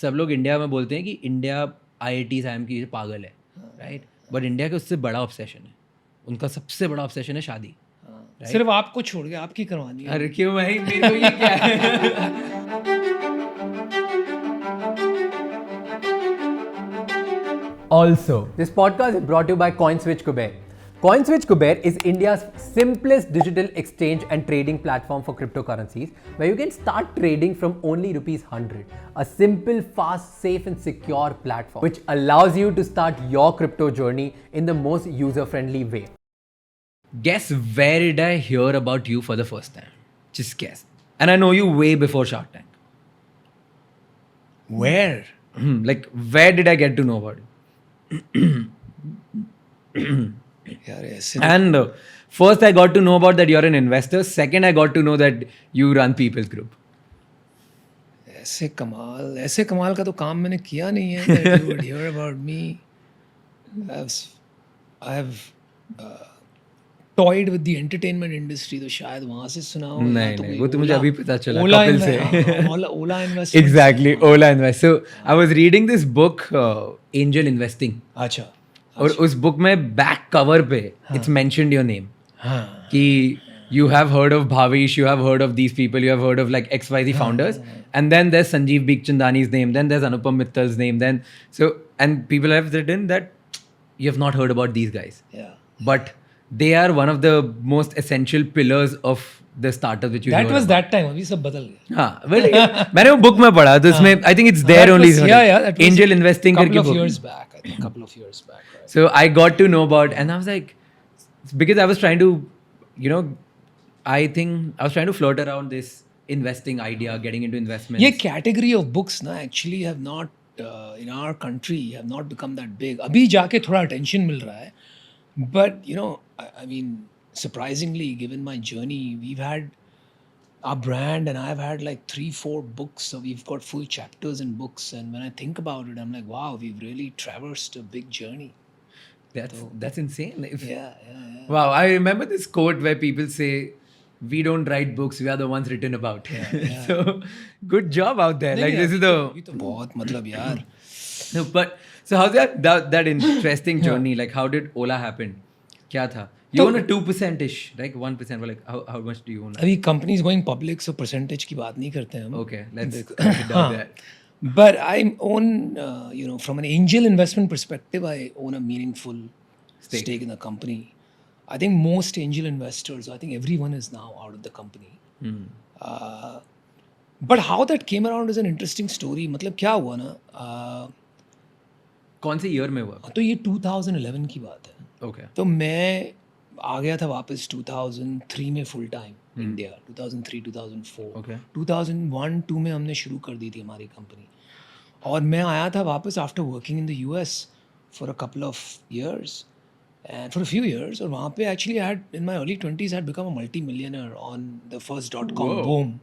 सब लोग इंडिया में बोलते हैं कि इंडिया IIT SIM की पागल है, राइट? बट इंडिया के उससे बड़ा ऑब्सेशन है, उनका सबसे बड़ा ऑब्सेशन है शादी। सिर्फ आपको छोड़ के आपकी करवानी है। अरे क्यों भाई, मेरे को ये क्या है? Also, this podcast is brought to you by CoinSwitch Kuber. CoinSwitch Kuber is India's simplest digital exchange and trading platform for cryptocurrencies, where you can start trading from only ₹100. A simple, fast, safe, and secure platform which allows you to start your crypto journey in the most user-friendly way. Guess where did I hear about you for the first time? Just guess. And I know you way before Shark Tank. Where? Like, where did I get to know about you? यार ऐसे And first I got to know about that you're an investor. Second, I got to know that you run People's Group. ऐसे कमाल का तो काम मैंने किया नहीं है that you would hear about me. I've toyed with the entertainment industry, तो शायद वहाँ से सुना हो। नहीं, वो तो मुझे अभी पता चला ओला कपिल से। ओला investment. Exactly, Ola Invest. So I was reading this book, Angel Investing. अच्छा। और उस बुक में बैक कवर पे इट्स मेंशन्ड योर नेम हाँ। कि you have heard of Bhavish, you have heard of these people, you have heard of like XYZ founders, and then there's Sanjeev Bikhchandani's name, then there's Anupam Mittal's name, then and people have written that you have not heard about these guys, Yeah. but they are one of the most essential pillars of the startup which you That hear was about. that time. अभी सब बदल गया। हाँ, but मैंने वो book में पढ़ा तो उसमें I think it's there That only. was- yeah, that was Angel Investing couple करके of book. years back. I think couple of years back. Right? So I got to know about, and I was like, because I was trying to, I think I was trying to float around this investing idea, getting into investments. ये category of books ना actually have not in our country have not become that big. अभी जाके थोड़ा attention मिल रहा है, but I mean surprisingly given my journey we've had our brand and I've had like 3-4 books, so we've got full chapters in books, and when I think about it I'm like wow, we've really traversed a big journey. That's insane. Yeah. Wow, I remember this quote where people say, "We don't write books; we are the ones written about." So, good job out there. Like this is the. अभी तो बहुत मतलब यार। No, but so how's that interesting journey? Like, how did Ola happen? क्या था? You own a 2% ish, like 1%. But like, how much do you own? अभी company is going public, so percentage की बात नहीं करते हैं हम। Okay, let's down that. But I own, from an angel investment perspective, I own a meaningful stake in the company. I think most angel investors, I think everyone is now out of the company. But how that came around is an interesting story. मतलब क्या हुआ ना, कौन से year में हुआ? तो ये 2011 की बात है। Okay. तो मैं आ गया था वापस 2003 में फुल टाइम इंडिया, 2003 2004। Okay. 2001-2 में हमने शुरू कर दी थी हमारी कंपनी, और मैं आया था वापस after working in the US for a couple of years and for a few years, और वहाँ पे actually I had in my early 20s had become a multi millionaire on the first .com boom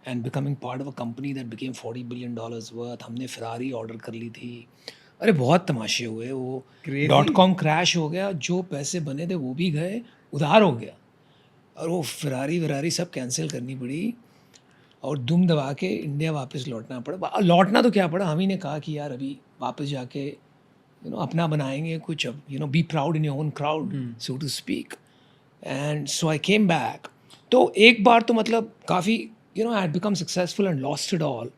and becoming part of a company that became $40 billion worth. हमने Ferrari order कर ली थी। अरे बहुत तमाशे हुए। वो .com क्रैश हो गया, जो पैसे बने थे वो भी गए, उधार हो गया, और वो फरारी सब कैंसिल करनी पड़ी, और दुम दबा के इंडिया वापस लौटना पड़ा। लौटना तो क्या पड़ा, हम ही ने कहा कि यार अभी वापस जाके अपना बनाएंगे कुछ, अब be proud in your own crowd, so to speak. And so I came back. तो एक बार तो मतलब काफ़ी I had become successful and lost it all,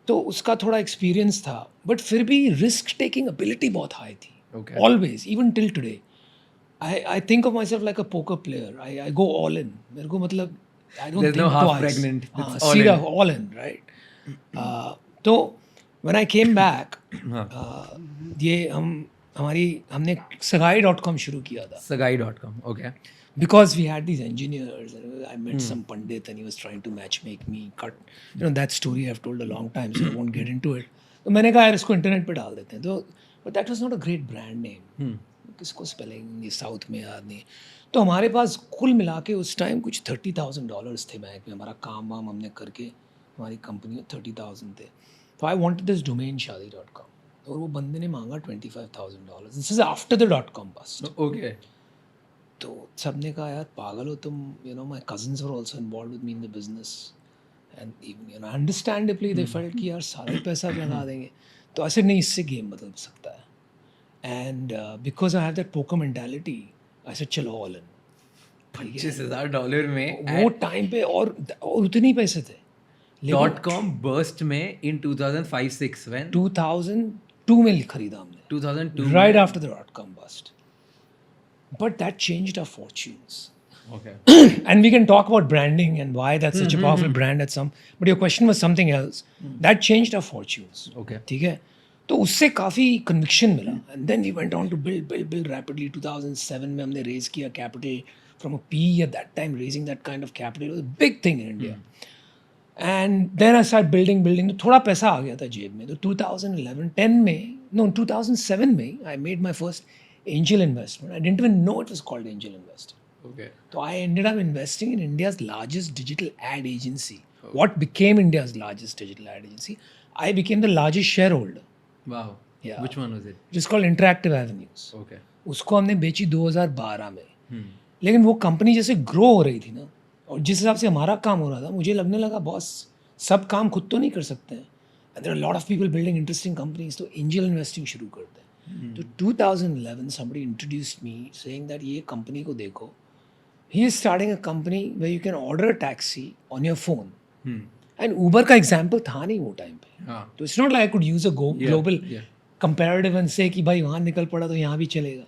तो उसका थोड़ा एक्सपीरियंस था, बट फिर भी रिस्क टेकिंग एबिलिटी बहुत हाई थी। Okay. Always, even till today I think of myself like a poker player. I go all in. मेरे को मतलब I don't There's think no half twice. pregnant. हाँ, It's all सीधा in. all in, right? तो when I came back, ये हमने Sagai.com शुरू किया था, Sagai.com. Okay. because we had these engineers. I met some pandit and he was trying to match make me cut. That story I've told a long time, so I won't get into it. तो मैंने कहा यार इसको internet पे डाल देते हैं। तो but that was not a great brand name. किसको स्पेलिंग ये साउथ में याद नहीं। तो हमारे पास कुल मिला के उस टाइम कुछ $30,000 थे बैंक में। हमारा काम वाम हमने करके हमारी कंपनी में 30,000 थे। तो आई वांटेड दिस डोमेन शादी.com, और वो बंदे ने मांगा $25,000। This is after the .com bust. Okay. तो सब ने कहा यार पागल हो तुम, my cousins were also involve with me in the business, and you know understandably they felt कि यार सारा ही पैसा लगा देंगे. तो ऐसे नहीं, इससे गेम बदल सकता है. And because I have that poker mentality, I said चलो ऑल इन. $25,000 में वो टाइम पे और उतने ही पैसे थे. .com burst में in 2005-6 when 2002 में खरीदा हमने, 2002 right after the .com bust. But that changed our fortunes. Okay. And we can talk about branding and why that's such a powerful brand at some. But your question was something else. That changed our fortunes. Okay. ठीक है. तो उससे काफ़ी conviction मिला. And then we went on to build rapidly. 2007 में हमने raise किया capital from a PE at that time. Raising that kind of capital was a big thing in India. And then I started building. तो थोड़ा पैसा आ गया था जेब में. तो 2007 में I made my first angel investment. I didn't even know it was called angel investing. Okay. So I ended up investing in India's largest digital ad agency. What became India's largest digital ad agency? I became the largest shareholder. Wow. Yeah. Which one was it? It is called Interactive Avenues. Okay. उसको हमने बेची 2012 में. लेकिन वो company जैसे grow हो रही थी ना, और जिस हिसाब से हमारा काम हो रहा था, मुझे लगने लगा बॉस सब काम खुद तो नहीं कर सकते हैं. And there are a lot of people building interesting companies, तो angel investing शुरू करते हैं. तो 2011 somebody introduced me saying that ये कंपनी को देखो. He is starting a company where you can order a taxi on your phone. And Uber का example था नहीं वो टाइम पे. हाँ. तो it's not like I could use a global comparative and say कि भाई वहाँ निकल पड़ा तो यहाँ भी चलेगा.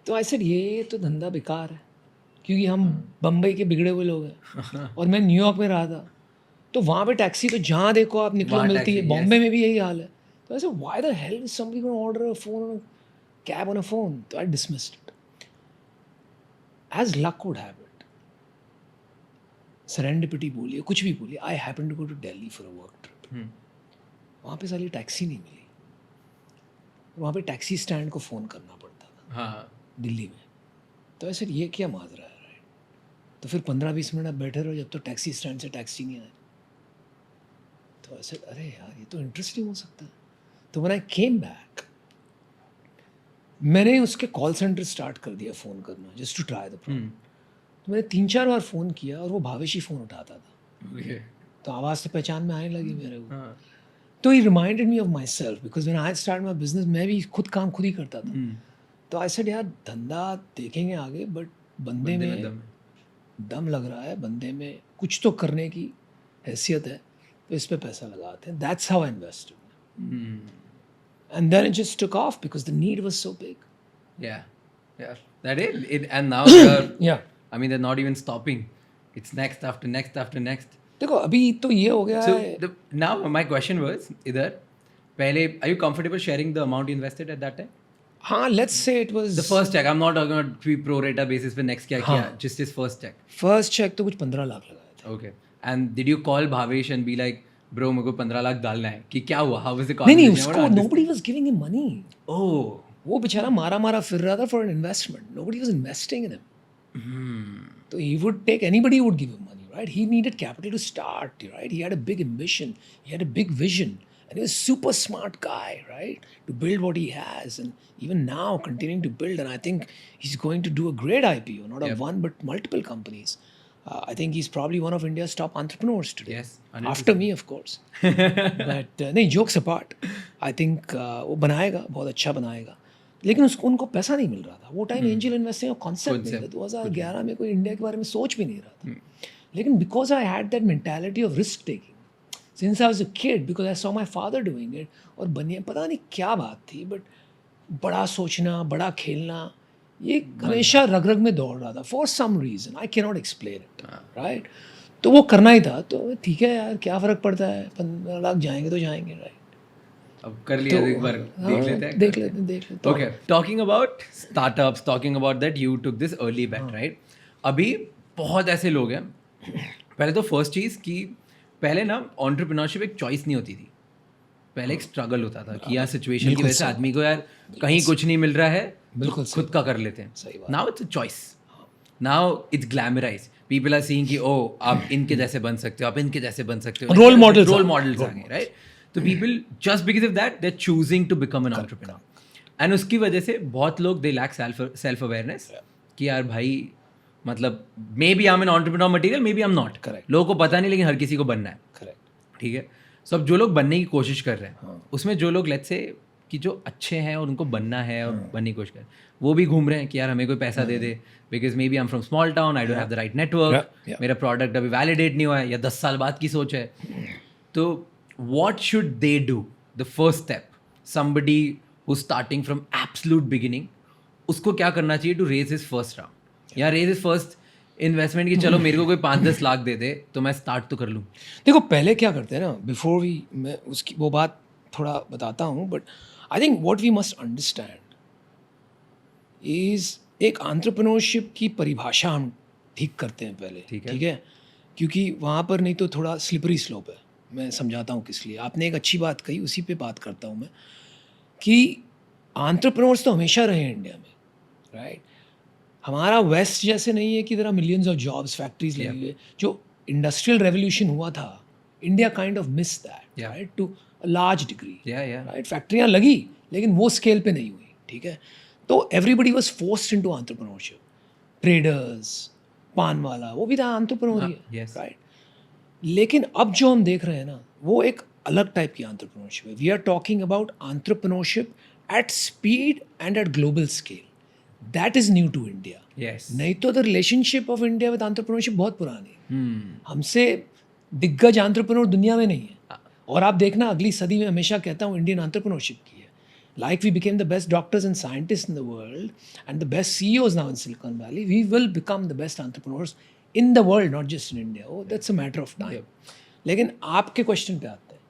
तो I said ये तो धंधा बेकार है, क्योंकि हम बम्बई के बिगड़े हुए लोग हैं और मैं न्यूयॉर्क में रहा था. तो वहाँ पे टैक्सी तो जहाँ देखो आप निकलो मिलती है. बॉम्बे में भी यही हाल है. तो I said why the hell is somebody going to order a phone, a cab on a phone? तो I dismissed it. As luck would have it, serendipity बोलिए, कुछ भी बोलिए, I happened to go to Delhi for a work trip. वहाँ पे साली taxi नहीं मिली. वहाँ पे टैक्सी स्टैंड को फ़ोन करना पड़ता था. हाँ. दिल्ली में. तो ऐसे ये क्या माजरा है, राइट? तो फिर 15-20 मिनट बैठे रहो जब तो टैक्सी स्टैंड से टैक्सी नहीं आए. तो ऐसे अरे यार ये तो इंटरेस्टिंग हो सकता है. तो when I came back, मैंने उसके कॉल सेंटर स्टार्ट कर दिया फ़ोन करना, just to try the problem. तो मैंने 3-4 बार फ़ोन किया और वो भावेश ही फ़ोन उठाता था. Okay. तो आवाज़ तो पहचान में आने लगी मेरे को. तो he reminded me of myself, because when I start my business मैं भी खुद काम खुद ही करता था. तो आई सेड यार धंधा देखेंगे आगे, बट बंदे में दम लग रहा है, बंदे में कुछ तो करने की हैसियत है, तो इस पे पैसा लगाते हैं. That's how I invested. And then it just took off because the need was so big. Yeah. That it and now they're, Yeah. I mean, they're not even stopping. It's next after next after next. देखो अभी तो ये हो गया So है. now my question was, इधर पहले, are you comfortable sharing the amount you invested at that time? हाँ, let's say it was The first check. I'm not talking about pro rata basis पे next क्या किया. Just his first check. first check तो कुछ 15 लाख लगाया था. Okay. And did you call Bhavesh and be like, bro, मेरे को 15 लाख डालना है, कि क्या हुआ? How was the नहीं conversation? उसको nobody was giving him money. Oh. वो बेचारा मारा फिर रहा था for an investment. Nobody was investing in him. So he would take, anybody would give him money, right? He needed capital to start, right? He had a big ambition. He had a big vision. And he was a super smart guy, right? To build what he has. And even now continuing to build. And I think he's going to do a great IPO. Not a one, but multiple companies. I think he's probably one of India's top entrepreneurs today. Yes, 100%. After me, of course. But नहीं, jokes apart, I think वो बनाएगा, बहुत अच्छा बनाएगा. लेकिन उसको उनको पैसा नहीं मिल रहा था. वो टाइम एंजल इन्वेस्टिंग का कॉन्सेप्ट नहीं था. 2011 में कोई इंडिया के बारे में सोच भी नहीं रहा था. लेकिन because I had that mentality of risk taking since I was a kid, because I saw my father doing it. और बनिया पता नहीं क्या बात थी, बट बड़ा सोचना, बड़ा खेलना, ये हमेशा रग रग में दौड़ रहा था. For some reason I can not explain it, right? तो वो करना ही था. तो ठीक है यार, क्या फ़र्क पड़ता है, 15 लाख जाएंगे तो जाएंगे, राइट? अब कर लिया एक बार, देख लेते हैं. Okay, talking about startups, talking about that you took this early bet, right? अभी बहुत ऐसे लोग हैं. पहले तो फर्स्ट चीज़ कि पहले ना एंटरप्रेन्योरशिप एक चॉइस नहीं होती थी. पहले एक स्ट्रगल होता था कि यार सिचुएशन की वजह से आदमी को यार कहीं कुछ नहीं मिल रहा है, बिल्कुल खुद का कर लेते हैं. Now it's a choice. Now it's glamorise. People are seeing कि ओ आप इनके जैसे बन सकते हो, आप इनके जैसे बन सकते हो. रोल मॉडल्स आ गए, राइट? तो people just because of that they are choosing to become an entrepreneur. And उसकी वजह से बहुत लोग दे लैक सेल्फ अवेयरनेस कि यार भाई मतलब maybe I am an entrepreneur material, maybe I am not, Correct. लोगों को पता नहीं, लेकिन हर किसी को बनना है, करेक्ट। ठीक है। सो अब जो लोग बनने की कोशिश कर रहे हैं, हाँ। उसमें जो लोग लेट्स से कि जो अच्छे हैं और उनको बनना है और बनने की कोशिश कर रहे हैं, वो भी घूम रहे हैं कि यार हमें कोई पैसा दे दे, because maybe I am from small town, I don't have the right network, Yeah. मेरा प्रोडक्ट अभी वैलिडेट नहीं हुआ है, या 10 साल बाद की सोच है। तो what should they do, the first step, somebody who starting from absolute beginning, उसको क्या करना चाहिए to raise his first round या रेज हिज फर्स्ट इन्वेस्टमेंट, कि चलो मेरे को कोई 5-10 लाख दे दे तो मैं स्टार्ट तो कर लूँ। देखो पहले क्या करते हैं ना, बिफोर वी, मैं उसकी वो बात थोड़ा बताता हूँ, but I think what we must understand is एक एंटरप्रेन्योरशिप की परिभाषा हम ठीक करते हैं पहले, ठीक है। ठीक है, क्योंकि वहाँ पर नहीं तो थोड़ा स्लिपरी स्लोप है। मैं समझाता हूँ किस लिए। आपने एक अच्छी बात कही, उसी पे बात करता हूँ मैं, कि एंटरप्रेन्योर्स तो हमेशा रहे हैं इंडिया में, राइट। हमारा वेस्ट जैसे नहीं है कि there are millions of jobs, factories लगी हुई है। जो इंडस्ट्रियल रेवोल्यूशन हुआ था, India kind of miss that, right, to a large degree, right. फैक्ट्रियाँ लगी लेकिन वो स्केल पे नहीं हुई, ठीक है। तो everybody was forced into entrepreneurship. Traders, पान वाला, वो भी था एंटरप्रेन्योर ही है, yes. राइट। लेकिन अब जो हम देख रहे हैं ना, वो एक अलग टाइप की एंटरप्रेन्योरशिप है। We are talking about entrepreneurship at speed and at global scale. That is new to India. Yes. नहीं तो the relationship of India with entrepreneurship बहुत पुरानी है। Hmm. हमसे दिग्गज एंटरप्रेन्योर दुनिया में नहीं है। और आप देखना, अगली सदी में हमेशा कहता हूँ इंडियन एंटरप्रेन्योरशिप की है। Like we became the best doctors and scientists in the world and the best CEOs now in Silicon Valley, we will become the best entrepreneurs in the world, not just in India. Oh, that's a matter of time. लेकिन आपके question पे आते हैं।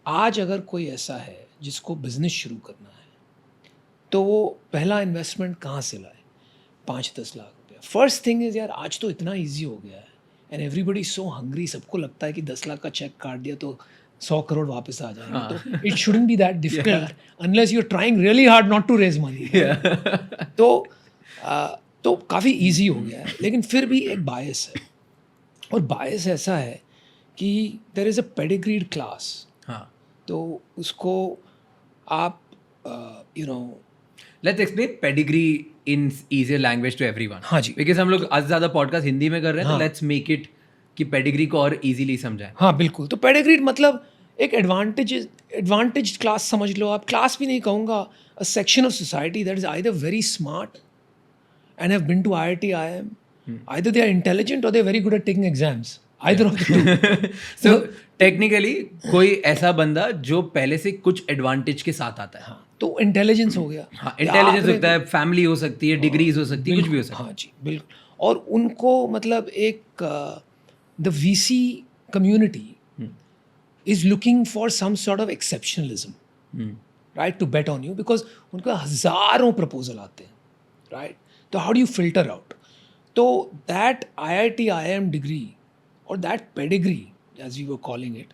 आज अगर कोई ऐसा है जिसको बिजनेस शुरू करना है, तो वो पहला इन्वेस्टमेंट कहाँ से लाए? 5-10 लाख रुपया। फर्स्ट थिंग इज यार, आज तो इतना ईजी हो गया है एंड एवरीबडी सो हंग्री। सबको लगता है कि 10 लाख का चेक काट दिया तो 100 करोड़ वापस आ जाएंगे। तो it shouldn't be that difficult unless you are trying really hard not to raise money. तो काफ़ी ईजी हो गया है, लेकिन फिर भी एक बायस है। और बायस ऐसा है कि there is a pedigreed class. हाँ, तो उसको आप you know, let's explain pedigree in easier language to everyone. हाँ जी। बिकॉज हम लोग आज ज़्यादा पॉडकास्ट हिंदी में कर रहे हैं, तो लेट्स मेक इट कि पेडिग्री को और इजीली समझाएं। हाँ बिल्कुल। तो पेडिग्रीड मतलब एक एडवांटेज क्लास समझ लो आप। क्लास भी नहीं कहूँगा, a section of society that is either very smart and have been to IIT IIM, either they are intelligent और they are very good at taking exams, either of the two. So technically कोई ऐसा बंदा जो पहले से कुछ advantage के साथ आता है। हाँ, तो इंटेलिजेंस हो गया। हाँ, इंटेलिजेंस होता है, फैमिली हो सकती है, डिग्रीज हो सकती है, कुछ भी हो सकता है। हाँ जी बिल्कुल। और उनको मतलब एक the VC community is looking for some sort of exceptionalism, right, to bet on you, because उनको हजारों प्रपोजल आते हैं, राइट। तो how do you filter out? तो दैट IIT IIM डिग्री और that pedigree as we were calling it,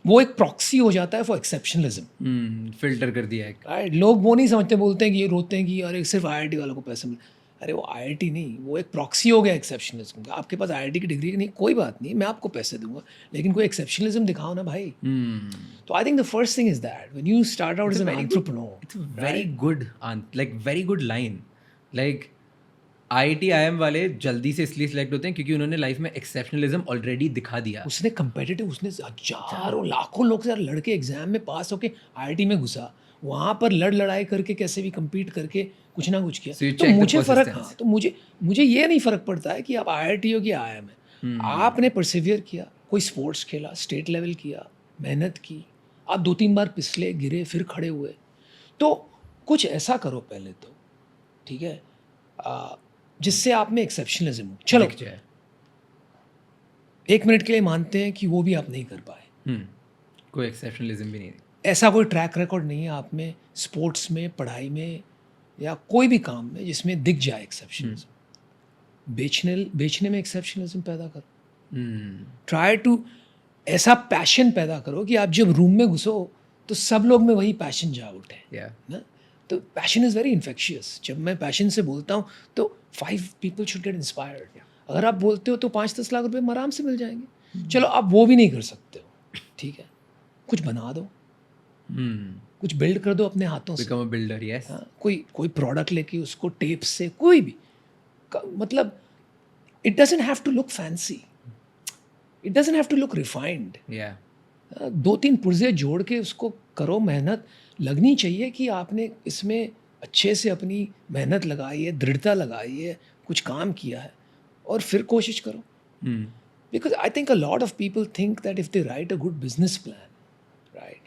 वो एक proxy हो जाता है फॉर एक्सेप्शनलिज्म। फिल्टर कर दिया है। राइट। लोग वो नहीं समझते, बोलते हैं कि ये रोते हैं कि अरे सिर्फ IIT वालों को पैसे मिले। अरे वो IIT नहीं, वो एक प्रॉक्सी हो गया एक्सेप्शनलिज्म का। आपके पास IIT की डिग्री नहीं, कोई बात नहीं, मैं आपको पैसे दूंगा, लेकिन कोई एक्सेप्शनलिज्म दिखाओ ना भाई। तो I think the first thing is that when you start out as an entrepreneur, it's very good, like very good line. Like IIT IIM वाले जल्दी से इसलिए सिलेक्ट होते हैं क्योंकि उन्होंने लाइफ में एक्सेप्शनलिज्म ऑलरेडी दिखा दिया। उसने कंपेटिटिव, उसने हजारों लाखों लोग से लड़के एग्जाम में पास होके IIT में घुसा, वहाँ पर लड़ाई करके कैसे भी compete करके कुछ ना कुछ किया। So you तो check the मुझे फ़र्क, persistence. हाँ, तो मुझे ये नहीं फ़र्क पड़ता है कि आप IIT हो कि IIM है। आपने परसिवियर किया, कोई स्पोर्ट्स खेला, स्टेट लेवल किया, मेहनत की, आप 2-3 बार फिसले, गिरे, फिर खड़े हुए, तो कुछ ऐसा करो पहले तो, ठीक है, जिससे आप में एक्सेप्शनलिज्म हो। चलो दिख जाए। 1 मिनट के लिए मानते हैं कि वो भी आप नहीं कर पाए, कोई एक्सेप्शनलिज्म भी नहीं। ऐसा कोई ट्रैक रिकॉर्ड नहीं है आप में, स्पोर्ट्स में, पढ़ाई में या कोई भी काम में, जिसमें दिख जाए एक्सेप्शनलिज्म। बेचने में एक्सेप्शनलिज्म पैदा करो। ट्राई टू ऐसा पैशन पैदा करो कि आप जब रूम में घुसो तो सब लोग में वही पैशन जाग उठे ना। तो पैशन इज़ वेरी इन्फेक्शियस। जब मैं पैशन से बोलता हूँ तो 5 people should get inspired। अगर आप बोलते हो तो 5-10 लाख रुपए आराम से मिल जाएंगे। चलो आप वो भी नहीं कर सकते हो, ठीक है, कुछ बना दो, कुछ बिल्ड कर दो अपने हाथों से। Become a builder, yes. हाँ, कोई प्रोडक्ट लेके उसको टेप से, कोई भी मतलब it doesn't have to look fancy, it doesn't have to look refined. Yeah. 2-3 पुर्जे जोड़ के उसको करो, मेहनत लगनी चाहिए कि आपने इसमें अच्छे से अपनी मेहनत लगाई है, दृढ़ता लगाई है, कुछ काम किया है और फिर कोशिश करो. Because I think a lot of people think that if they write a good business plan, right,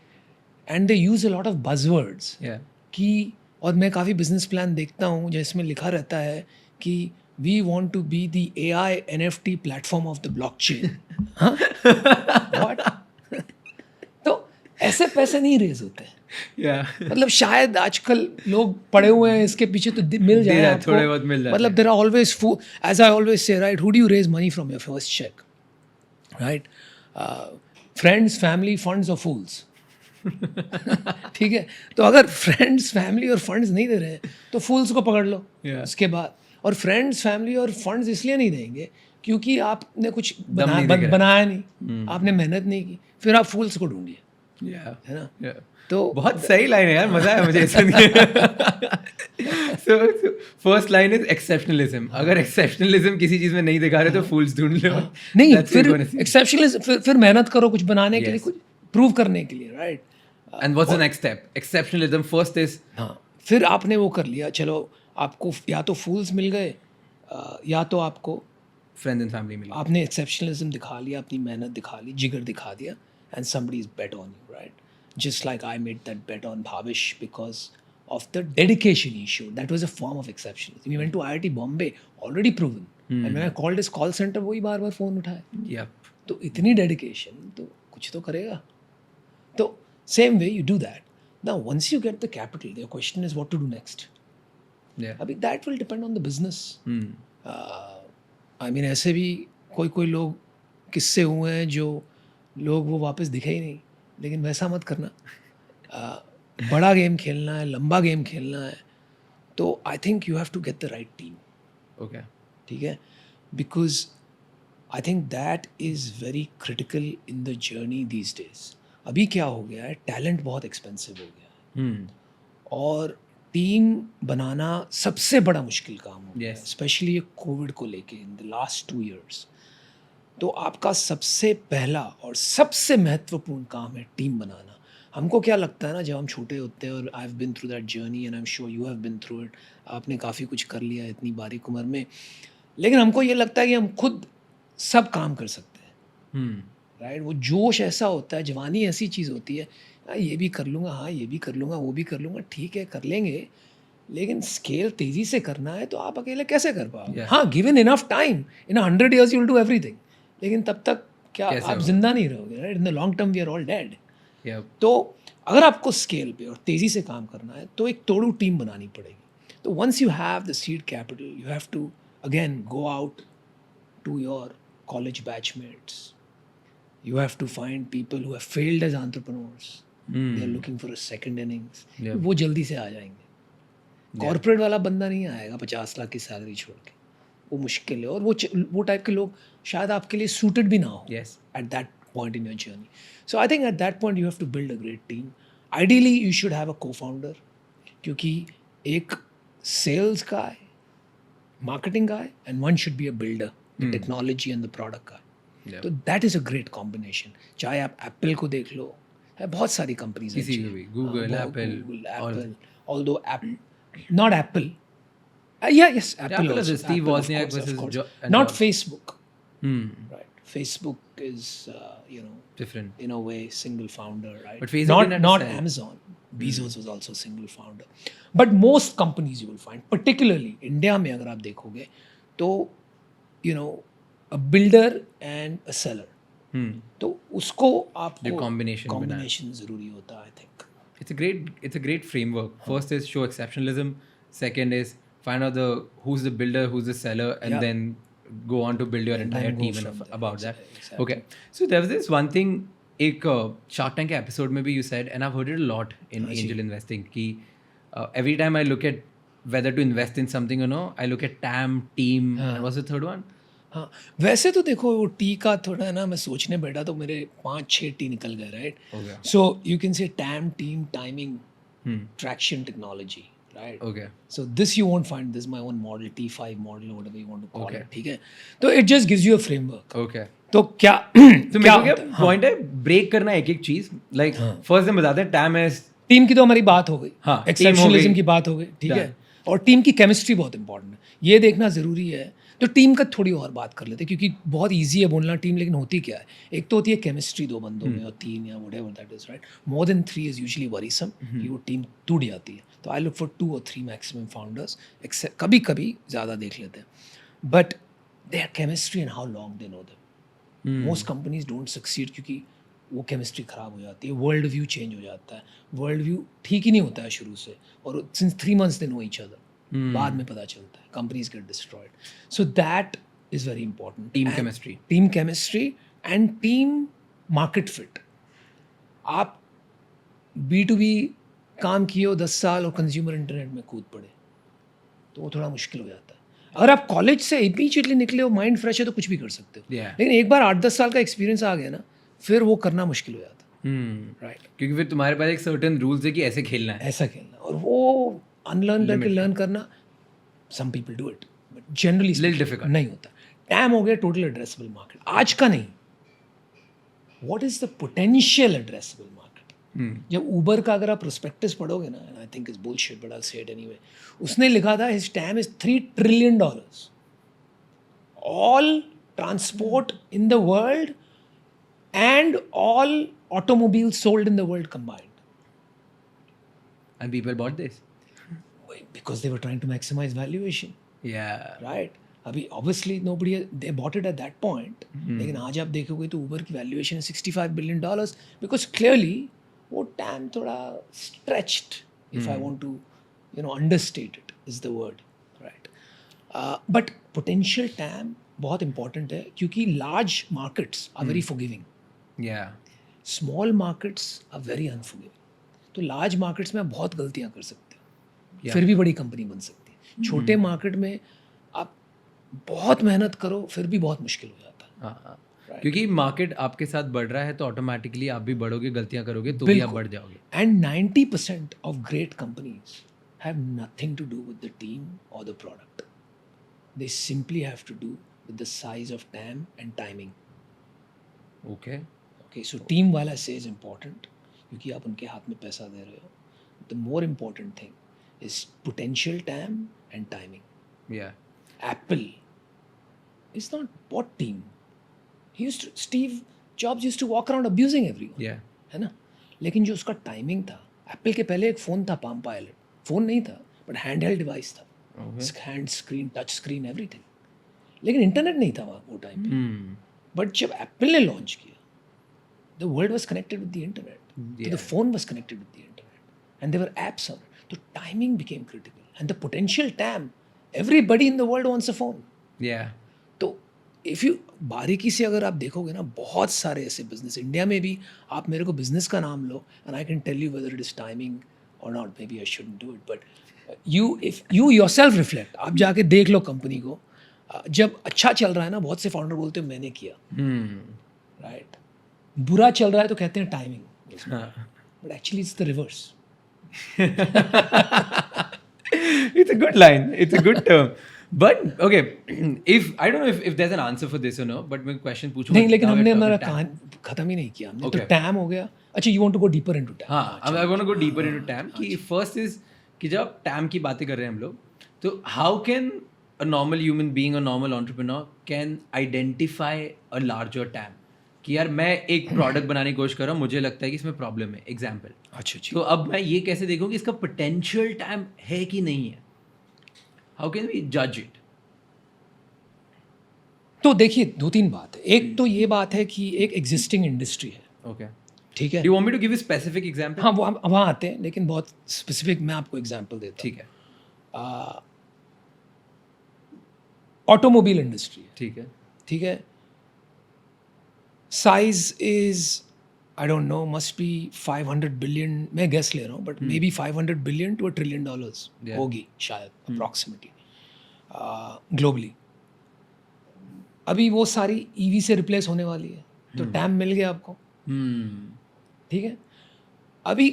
and they use a lot of buzzwords, Yeah. कि और मैं काफ़ी बिजनेस प्लान देखता हूँ जिसमें लिखा रहता है कि we want to be the AI NFT platform of the blockchain. What? तो ऐसे पैसे नहीं रेज होते हैं. Yeah. मतलब शायद आजकल लोग पड़े हुए हैं इसके पीछे तो मिल जाए आपको. थोड़े बहुत मिल जाते मतलब there are always as I always say, right, who do you raise money from your first check, right? Friends, family, funds और फूल्स. ठीक है, तो अगर फ्रेंड्स, फैमिली और फंड्स नहीं दे रहे हैं तो फूल्स को पकड़ लो. Yeah. उसके बाद, और फ्रेंड्स, फैमिली और फंड्स इसलिए नहीं देंगे क्योंकि आपने कुछ नहीं दिख रहा. बनाया नहीं, आपने मेहनत नहीं की, फिर आप फूल्स को ढूंढिए. Yeah. है ना? Yeah. तो बहुत सही लाइन है यार, मजा आया मुझे सुन के. So first line is exceptionalism. अगर एक्सेप्शनलिज्म किसी चीज में नहीं दिखा रहे तो फूल्स ढूंढ लो. नहीं, That's फिर what I'm saying. एक्सेप्शनलिज्म, फिर मेहनत करो कुछ बनाने के लिए, Yes. कुछ प्रूव करने के लिए, right? And what's the next step? Exceptionalism first is हाँ, फिर आपने वो कर लिया, चलो आपको या तो फूल्स मिल गए या तो आपको friends and family मिली. आपने एक्सेप्शनलिज्म दिखा लिया, अपनी मेहनत दिखा ली, जिगर दिखा दिया, and somebody is bet on you, right? Just like I made that bet on Bhavish because of the dedication he showed. That was a form of exceptionalism. He went to IIT Bombay, already proven. And when I called his call center, वही बार-बार phone उठाए. Yep. तो इतनी dedication तो कुछ तो करेगा. तो same way you do that. Now once you get the capital, the question is what to do next. Yeah. अभी that will depend on the business. I mean ऐसे भी कोई लोग किस्से हुए हैं जो लोग वो वापस दिखे ही नहीं, लेकिन वैसा मत करना. बड़ा गेम खेलना है, लंबा गेम खेलना है, तो I think you have to get the right team. Okay. ठीक है, because I think that is very critical in the journey these days. अभी क्या हो गया है, टैलेंट बहुत एक्सपेंसिव हो गया है और टीम बनाना सबसे बड़ा मुश्किल काम हो गया है, Yes. स्पेशली ये कोविड को लेके इन द लास्ट 2 years. तो आपका सबसे पहला और सबसे महत्वपूर्ण काम है टीम बनाना. हमको क्या लगता है ना, जब हम छोटे होते हैं, और I have been through that journey and I am sure you have been through it, आपने काफ़ी कुछ कर लिया इतनी बारीक उम्र में, लेकिन हमको ये लगता है कि हम खुद सब काम कर सकते हैं, राइट? वो जोश ऐसा होता है, जवानी ऐसी चीज़ होती है, ये भी कर लूँगा, हाँ ये भी कर लूँगा, वो भी कर लूँगा, ठीक है कर लेंगे, लेकिन स्केल तेज़ी से करना है तो आप अकेले कैसे कर पाओगे? Yeah. हाँ, given enough time, in 100 years you will do everything, लेकिन तब तक क्या कैसे आप होगा? जिंदा नहीं रहोगे, right? In the long term we are all dead. Yep. तो अगर आपको स्केल पे और तेज़ी से काम करना है तो एक तोड़ू टीम बनानी पड़ेगी. तो once you have the seed capital, you have to again go out to your college batchmates. You have to find people who have failed as entrepreneurs. They are looking for a second innings. Yeah. वो जल्दी से आ जाएंगे. Corporate वाला बंदा नहीं आएगा 50 लाख की salary छोड़ के, वो मुश्किल है. और वो टाइप के लोग शायद आपके लिए सूटेड भी ना हो Yes. at that point in your journey. So I think at that point you have to build a great team. Ideally you should have a co-founder, क्योंकि एक sales guy, marketing guy, and one should be a builder, the technology and the product guy. Yep. तो that is a great combination. चाहे आप Apple को देख लो, है बहुत सारी कंपनीज किसी को भी, Google, Apple, all. Although not Apple, yes, Apple Apple is also. Steve Apple, of Wozniak course, of versus course. and Not Jobs. Facebook, Hmm. right? Facebook is Different. in a way single founder, right? But Facebook didn't not understand. Amazon. Bezos was also single founder. But most companies you will find, particularly India में अगर आप देखोगे तो a builder and a seller. तो उसको आपको जो combination ज़रूरी होता है, I think. It's a great framework. First is show exceptionalism. Second is find out who's the builder, who's the seller, and Yeah. then go on to build your entire then go team from there. about that. Exactly. Okay. So there was this one thing, एक Shark Tank episode में भी you said, and I've heard it a lot in angel investing, कि every time I look at whether to invest in something, I look at TAM, team, and what's the third one? हाँ, वैसे तो देखो वो T का थोड़ा है ना, मैं सोचने बैठा तो मेरे 5-6 टी निकल गए, राइट? हो गया. So you can say time, team, timing, traction technology, right? Okay. So this you won't find. This is my own model, T5 model, or whatever you want to call Okay. it. ठीक है? तो it just gives you a framework. Okay. तो क्या तो क्या मेरे को क्या पॉइंट है ब्रेक करना एक एक चीज लाइक फर्स्ट हम बताते हैं टैम एज टीम की तो हमारी बात हो गई, हाँ, team हो एक्सेप्शनलिज्म गई। की बात हो गई, ठीक है? Done. और टीम की केमिस्ट्री बहुत इंपॉर्टेंट है, ये देखना ज़रूरी है। तो टीम का थोड़ी और बात कर लेते हैं, क्योंकि बहुत ईजी है बोलना टीम, लेकिन होती क्या है? एक तो होती है केमिस्ट्री 2 बंदों में, और 3 या whatever that is, right? More than 3 is usually worrisome कि वो टीम टूट जाती है। तो आई लुक फॉर 2 और 3 मैक्सिमम फाउंडर्स, कभी कभी ज़्यादा देख लेते हैं, but their chemistry and how long they know them. Most companies don't succeed क्योंकि वो केमिस्ट्री ख़राब हो जाती है, वर्ल्ड व्यू चेंज हो जाता है, वर्ल्ड व्यू ठीक ही नहीं होता है शुरू से, और since 3 months they know each other, बाद में पता चलता है, companies get destroyed. So that is very important. Team chemistry. Team chemistry and team market fit. आप B2B काम किए हो 10 साल और कंज्यूमर इंटरनेट में कूद पड़े तो वो थोड़ा मुश्किल हो जाता है। अगर आप कॉलेज से इमीडिएटली निकले हो, माइंड फ्रेश है, तो कुछ भी कर सकते हो। Yeah. लेकिन एक बार 8-10 साल का एक्सपीरियंस आ गया ना, फिर वो करना मुश्किल हो जाता है, राइट? क्योंकि फिर तुम्हारे पास एक सर्टेन रूल्स है कि ऐसे खेलना है। ऐसा खेलना, और वो अनलर्न करके लर्न करना, some people do it, but generally Little difficult. नहीं होता। टैम हो गया टोटल एड्रेसेबल मार्केट, आज का नहीं। What is the potential addressable market? जब ऊबर का अगर आप प्रोस्पेक्टस पढ़ोगे ना, and I think is bullshit but I will say it anyway, उसने लिखा था his time is $3 trillion, all transport in the world and all automobiles sold in the world combined, And people bought this. because they were trying to maximize valuation, Yeah. right? अभी obviously nobody they bought it at that point, लेकिन आज आप देखोगे तो Uber की valuation है $65 billion, because clearly वो TAM थोड़ा stretched, if I want to understate it is the word, right? But potential TAM बहुत important है, क्योंकि large markets are very forgiving. Yeah. Small markets are very unforgiving. तो large markets में आप बहुत गलतियां कर सकते हो, Yeah. फिर भी बड़ी कंपनी बन सकती है। छोटे मार्केट में आप बहुत मेहनत करो, फिर भी बहुत मुश्किल हो जाता है। हाँ। क्योंकि मार्केट आपके साथ बढ़ रहा है तो ऑटोमेटिकली आप भी बढ़ोगे, गलतियां करोगे तो भी आप बढ़ जाओगे। And 90% of great companies have nothing to do with the team और the product, they simply have to do with the size of TAM and timing. Okay. Okay, so team वाला say is important, क्योंकि आप उनके हाथ में पैसा दे रहे हो। The more important thing is potential TAM and timing. Yeah. Apple is not bought team. Steve Jobs used to walk around abusing everyone. Yeah. है ना? लेकिन जो उसका टाइमिंग था, एप्पल के पहले एक फ़ोन था, पाम पायलट, फ़ोन नहीं था बट हैंड हेल्ड डिवाइस था, hand screen, touch screen, everything, लेकिन इंटरनेट नहीं था वो टाइम पे। बट जब एप्पल ने लॉन्च किया, the world was connected with the internet. So the phone was connected with the internet, and there were apps on it. So timing became critical, and the potential TAM. Everybody in the world wants a phone. Yeah. तो if you बारीकी से अगर आप देखोगे ना, बहुत सारे ऐसे बिजनेस इंडिया में भी, आप मेरे को बिजनेस का नाम लो and I can tell you whether it is timing or not. Maybe I shouldn't do it, but if you yourself reflect, आप जाके देख लो कंपनी को, जब अच्छा चल रहा है ना, बहुत से फाउंडर बोलते हैं मैंने किया, राइट? बुरा चल रहा है तो कहते हैं timing, but actually it's the reverse. It's a good line. It's a good term. But okay, if I don't know if there's an answer for this or no, but मैं question पूछूंगा। नहीं, लेकिन now हमने we're हमारा talking TAM. कहानी खत्म ही नहीं किया हमने। Okay. तो टैम हो गया। अच्छा, you want to go deeper into TAM? हाँ, I want to go deeper into TAM. कि first is कि जब TAM की बातें कर रहे हैं हम लोग, तो how can a normal human being, a normal entrepreneur can identify a larger TAM? कि यार मैं एक प्रोडक्ट बनाने की कोशिश कर रहा हूँ, मुझे लगता है कि इसमें प्रॉब्लम है, एग्जाम्पल। अच्छा, तो अब मैं ये कैसे देखूँ कि इसका पोटेंशियल टाइम है कि नहीं है? हाउ कैन वी जज इट? तो देखिए, 2-3 बात है। एक तो ये बात है कि एक एग्जिस्टिंग इंडस्ट्री है, ओके, ठीक है? Do you want me to give a specific example? हाँ, वो हम वहाँ आते हैं, लेकिन बहुत स्पेसिफिक मैं आपको एग्जांपल देता हूँ। ठीक है, ऑटोमोबाइल इंडस्ट्री है, ठीक है, ठीक है? Size is, I don't know, must be 500 billion, मैं गेस ले रहा हूँ, but may be 500 billion to $1 trillion Yeah. होगी शायद, अप्रॉक्सीमेटली, ग्लोबली। अभी वो सारी ईवी से रिप्लेस होने वाली है, तो टैम मिल गया आपको, ठीक है? अभी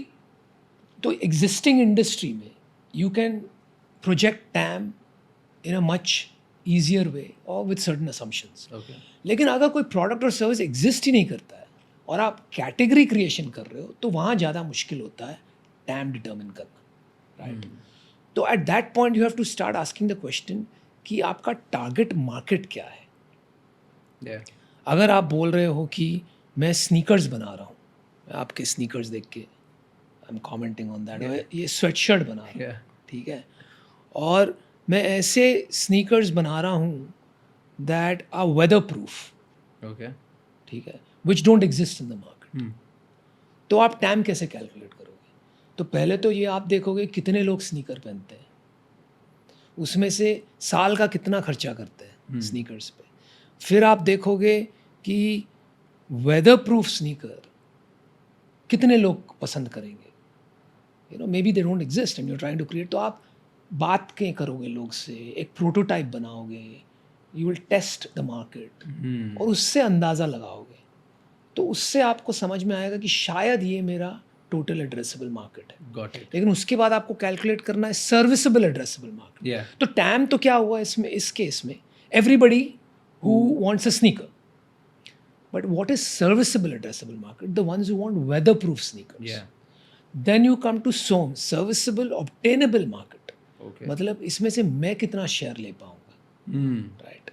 तो एग्जिस्टिंग इंडस्ट्री में you can project TAM in a much easier way or with certain assumptions. Okay. लेकिन अगर कोई प्रोडक्ट और सर्विस एग्जिस्ट ही नहीं करता है और आप कैटेगरी क्रिएशन कर रहे हो तो वहाँ ज़्यादा मुश्किल होता है टैम डिटर्मिन करना, राइट? तो at that point you have to start asking the question कि आपका टारगेट मार्केट क्या है. Yeah. अगर आप बोल रहे हो कि मैं स्नीकर्स बना रहा हूँ, आपके स्नीकर्स देख के I am commenting on that, ये स्वेटशर्ट बना रहा हूँ, Yeah. ठीक है, और मैं ऐसे स्नीकर्स बना रहा हूँ that are weather proof, Okay. ठीक है, which don't exist in the market. तो आप टैम कैसे कैलकुलेट करोगे? तो पहले तो ये आप देखोगे कितने लोग स्नीकर पहनते हैं, उसमें से साल का कितना खर्चा करते हैं स्नीकर्स पे. फिर आप देखोगे कि वेदर प्रूफ स्नीकर कितने लोग पसंद करेंगे. You know, maybe they don't exist and you are trying to create. तो आप बात के करोगे लोग से, एक प्रोटोटाइप बनाओगे, you will test the market और उससे अंदाज़ा लगाओगे. तो उससे आपको समझ में आएगा कि शायद ये मेरा टोटल एड्रेसेबल मार्केट है. Got it. लेकिन उसके बाद आपको कैलकुलेट करना है सर्विसेबल एड्रेसेबल मार्केट. Yeah. तो टैम तो क्या हुआ इसमें, इस केस में everybody who wants a sneaker. But what is serviceable addressable market? The ones who want weather proof sneakers. Yeah. Then you come to SOM serviceable obtainable market. Okay. मतलब इसमें से मैं कितना शेयर ले पाऊंगा, Hmm. Right?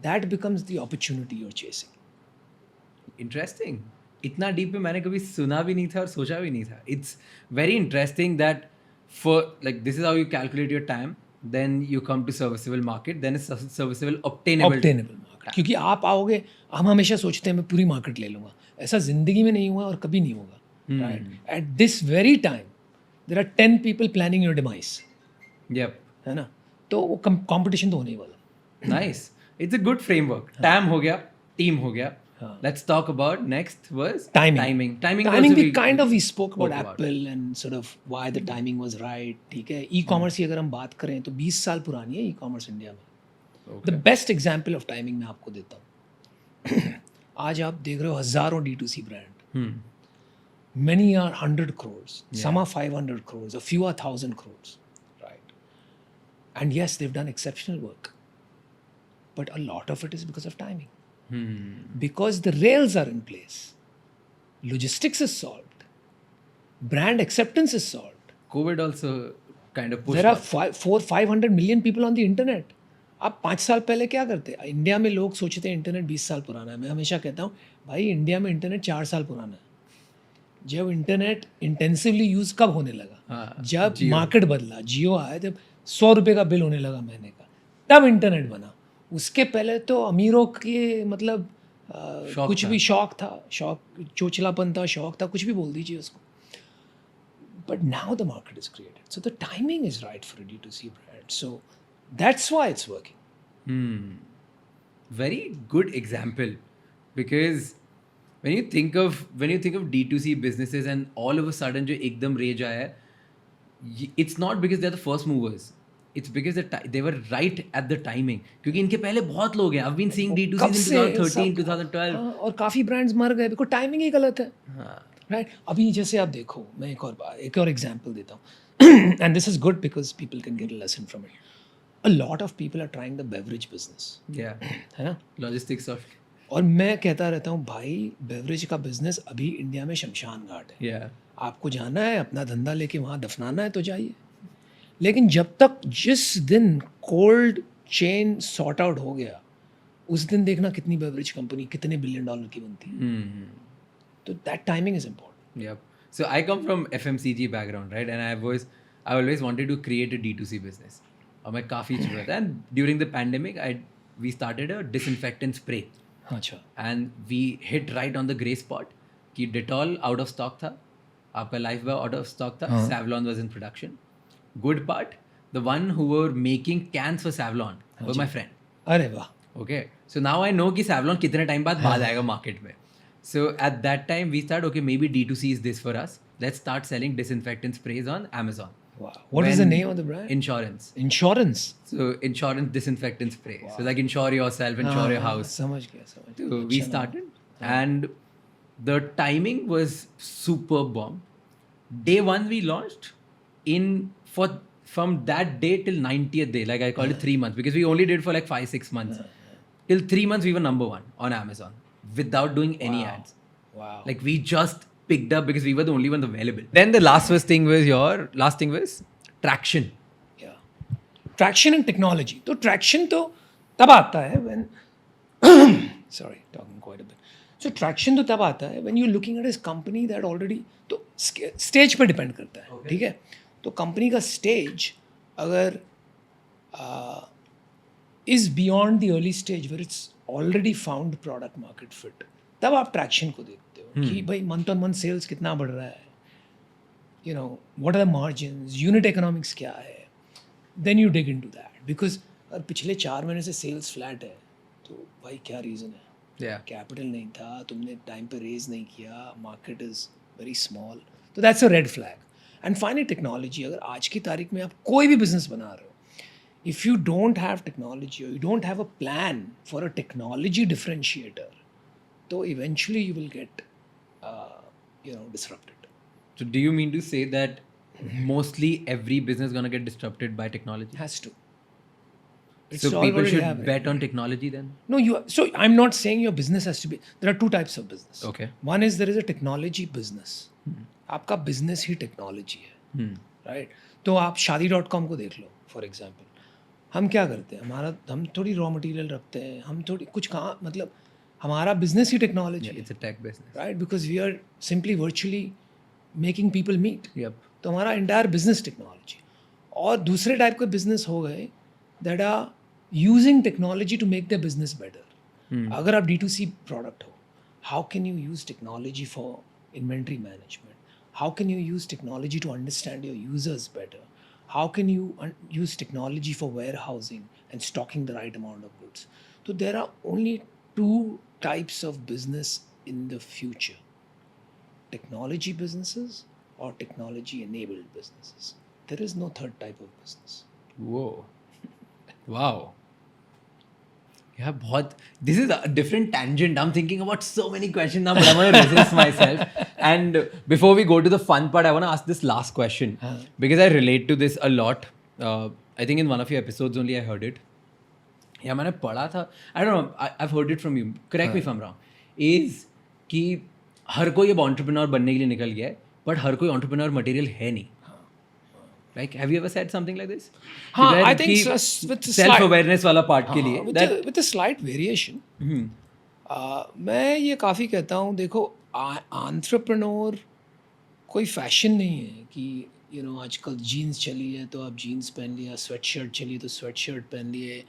That becomes the opportunity you are chasing. Interesting. इतना deep में मैंने कभी सुना भी नहीं था और सोचा भी नहीं था. It's very interesting that for like this is how you calculate your time, then you come to serviceable market, then is serviceable obtainable. Market. क्योंकि आप आओगे, हम हमेशा सोचते हैं मैं पूरी मार्केट ले लूँगा. ऐसा ज़िंदगी में नहीं हुआ और कभी नहीं होगा, right? At this very time there are 10 people planning your demise, Yep. है ना? तो वो कंपटीशन तो होने ही वाला. Nice. It's a good framework. TAM हो गया, team हो गया. हाँ. Let's talk about next was Timing. Timing Timing also we spoke about about. Apple and sort of why the timing was right. ठीक है. ई-कॉमर्स की अगर हम बात करें तो 20 साल पुरानी है ई-कॉमर्स इंडिया में. The best example of timing मैं आपको देता हूँ. आज आप देख रहे हो हज़ारों D2C brand. Many are 100 crores, some are 500 crores, a few are 1,000 crores, right? And yes, they've done exceptional work. But a lot of it is because of timing. Because the rails are in place. Logistics is solved. Brand acceptance is solved. COVID also kind of pushed There are up. 400-500 million people on the internet. आप 5 साल पहले क्या करते? India में लोग सोचते हैं internet 20 साल पुराना है. मैं हमेशा कहता हूँ भाई इंडिया में इंटरनेट 4 साल पुराना है. जब इंटरनेट इंटेंसिवली यूज़ कब होने लगा? हाँ, जब मार्केट बदला, जियो आया, जब 100 रुपये का बिल होने लगा महीने का, तब इंटरनेट बना. उसके पहले तो अमीरों के मतलब कुछ भी शौक था, शौक चोचलापन था, शौक था, कुछ भी बोल दीजिए उसको. But now the market is created, so the timing is right for D2C brand. So that's why it's working. Very good example, because when you think of D2C businesses and all of a sudden जो एकदम rage आया है, it's not because they're the first movers. It's because they were right at the timing. क्योंकि इनके पहले बहुत लोग हैं. I've been seeing D2C in 2013, 2012. और काफ़ी ब्रांड्स मर गए बिकॉज टाइमिंग ही गलत है, हाँ. राइट? अभी जैसे आप देखो, मैं एक और एग्जांपल देता हूँ and this is good because people can get a lesson from it. A lot of people are trying the beverage business, Yeah. है ना? Logistics of और मैं कहता रहता हूँ भाई बेवरेज का बिजनेस अभी इंडिया में शमशान घाट है. yeah. आपको जाना है, अपना धंधा लेके वहाँ दफनाना है तो जाइए. लेकिन जब तक जिस दिन कोल्ड चेन सॉर्ट आउट हो गया, उस दिन देखना कितनी बेवरेज कंपनी कितने $1 बिलियन की बनती है. तो that timing is important. Yep. So I come from FMCG background, right? And I always wanted to create a D2C business. और मैं काफ़ी चुका था. And during the pandemic, we started a disinfectant spray. अच्छा. And we hit right on the gray spot कि Dettol out of stock था, आपका Lifebuoy out of stock था, Savlon was in production. Good part, the one who were making cans for Savlon was my friend. अरे वाह. Okay, so now I know कि Savlon कितने time बाद आएगा market में. So at that time we started, okay, maybe D2C is this for us. Let's start selling disinfectant sprays on Amazon. Wow. What is the name of the brand? Insurance. Insurance. So insurance disinfectant spray. So like insure yourself, insure your house. समझ गया. So we started, and the timing was super bomb. Day one we launched. For from that day till 90th day, like I called it 3 months because we only did for like 5-6 months. Till 3 months we were number 1 on Amazon without doing any ads. Wow. Like we just picked up because we were the only ones available. Then the last thing was traction. Yeah. Traction and technology. तो traction तो तब आता है when sorry, talking quite a bit. So traction तो तब आता है when you're looking at a company that already तो stage पे depend करता है, ठीक है? तो company का stage अगर is beyond the early stage where it's already found product market fit, तब आप traction को देखते हो कि भाई month on month sales कितना बढ़ रहा है, you know, what are the margins, unit economics क्या है, then you dig into that because अगर पिछले 4 महीने से sales flat है तो भाई क्या reason है? Yeah. कैपिटल नहीं था, तुमने टाइम पे रेज नहीं किया, मार्केट इज़ वेरी स्मॉल, तो that's a red flag. And finally technology, अगर आज की तारीख में आप कोई भी बिजनेस बना रहे हो, if you don't have technology, you don't have a plan for a technology differentiator, तो eventually you will get disrupted. So do you mean to say that mostly every business is gonna get disrupted by technology? Has to. So people should bet on technology then? No, so I'm not saying your business has to be. There are 2 types of business. Okay. One is there is a technology business. आपका business ही technology है, right? तो आप shaadi.com को देख लो, for example. हम क्या करते हैं? हम थोड़ी raw material रखते हैं, हम थोड़ी कुछ कहाँ, मतलब हमारा business ही technology है, It's a tech business. right? Because we are simply virtually making people meet. Yep. तो हमारा entire business technology. और दूसरे टाइप के business हो गए that are using technology to make their business better. अगर आप D2C product हो, how can you use technology for inventory management? How can you use technology to understand your users better? How can you use technology for warehousing and stocking the right amount of goods? So there are only 2 types of business in the future: technology businesses or technology enabled businesses. There is no third type of business. Whoa. Wow. Yeah, बहुत. This is a different tangent. I'm thinking about so many questions now, but I'm going to resist myself. And before we go to the fun part, I want to ask this last question because I relate to this a lot. I think in one of your episodes only I heard it. Yeah, मैंने पढ़ा था. I don't know. I've heard it from you. Correct me if I'm wrong. Is कि हर कोई अब entrepreneur बनने के लिए निकल गया है, but हर कोई entrepreneur material है नहीं. Like, have you ever said something like this? हाँ, कि I think कि with the self awareness वाला part के लिए with a slight variation. मैं ये काफ़ी कहता हूँ, देखो entrepreneur कोई फैशन नहीं है कि you know आजकल जीन्स चली है तो आप जीन्स पहन लिया, स्वेट शर्ट चली तो स्वेट शर्ट पहन लिए,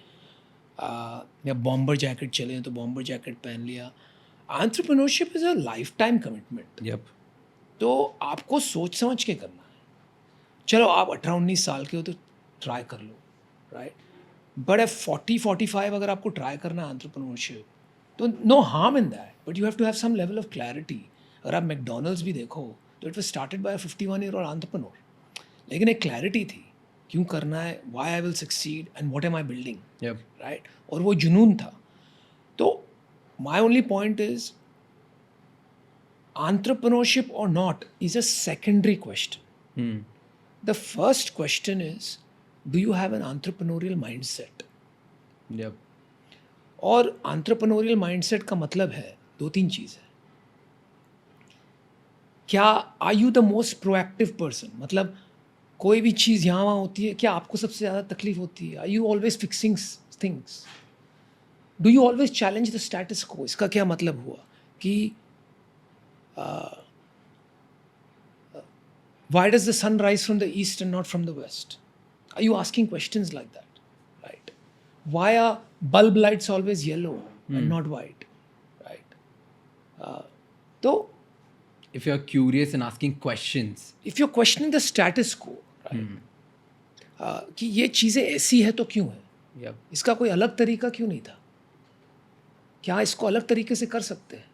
या बॉम्बर जैकेट चले तो बॉम्बर जैकेट पहन लिया। Entrepreneurship is a lifetime commitment. Yep. तो आपको सोच समझ के करना है। चलो आप 18-19 साल के हो तो ट्राई कर लो, राइट? बट एट 40-45 अगर आपको ट्राई करना है एंटरप्रेन्योरशिप, तो no harm in that, but you have to have some level of clarity. अगर आप मैकडोनल्ड्स भी देखो तो it was started by 51-year-old entrepreneur, लेकिन एक क्लैरिटी थी क्यों करना है, why I will succeed and what am I building, right? और वो जुनून था। तो my only point is entrepreneurship or not is a secondary question. The first question is, do you have an entrepreneurial mindset? Yep. और entrepreneurial mindset का मतलब है 2-3 चीज़ है। क्या are you the most proactive person? मतलब कोई भी चीज़ यहाँ वहाँ होती है, क्या आपको सबसे ज़्यादा तकलीफ होती है? Are you always fixing things? Do you always challenge the status quo? इसका क्या मतलब हुआ कि why does the sun rise from the east and not from the west? Are you asking questions like that, right? Why are bulb lights always yellow and not white, right? So If you're curious and asking questions. if you're questioning the status quo, right? कि ये चीज़ें ऐसी है तो क्यों है? Yep. इसका कोई अलग तरीका क्यों नहीं था? क्या इसको अलग तरीके से कर सकते हैं?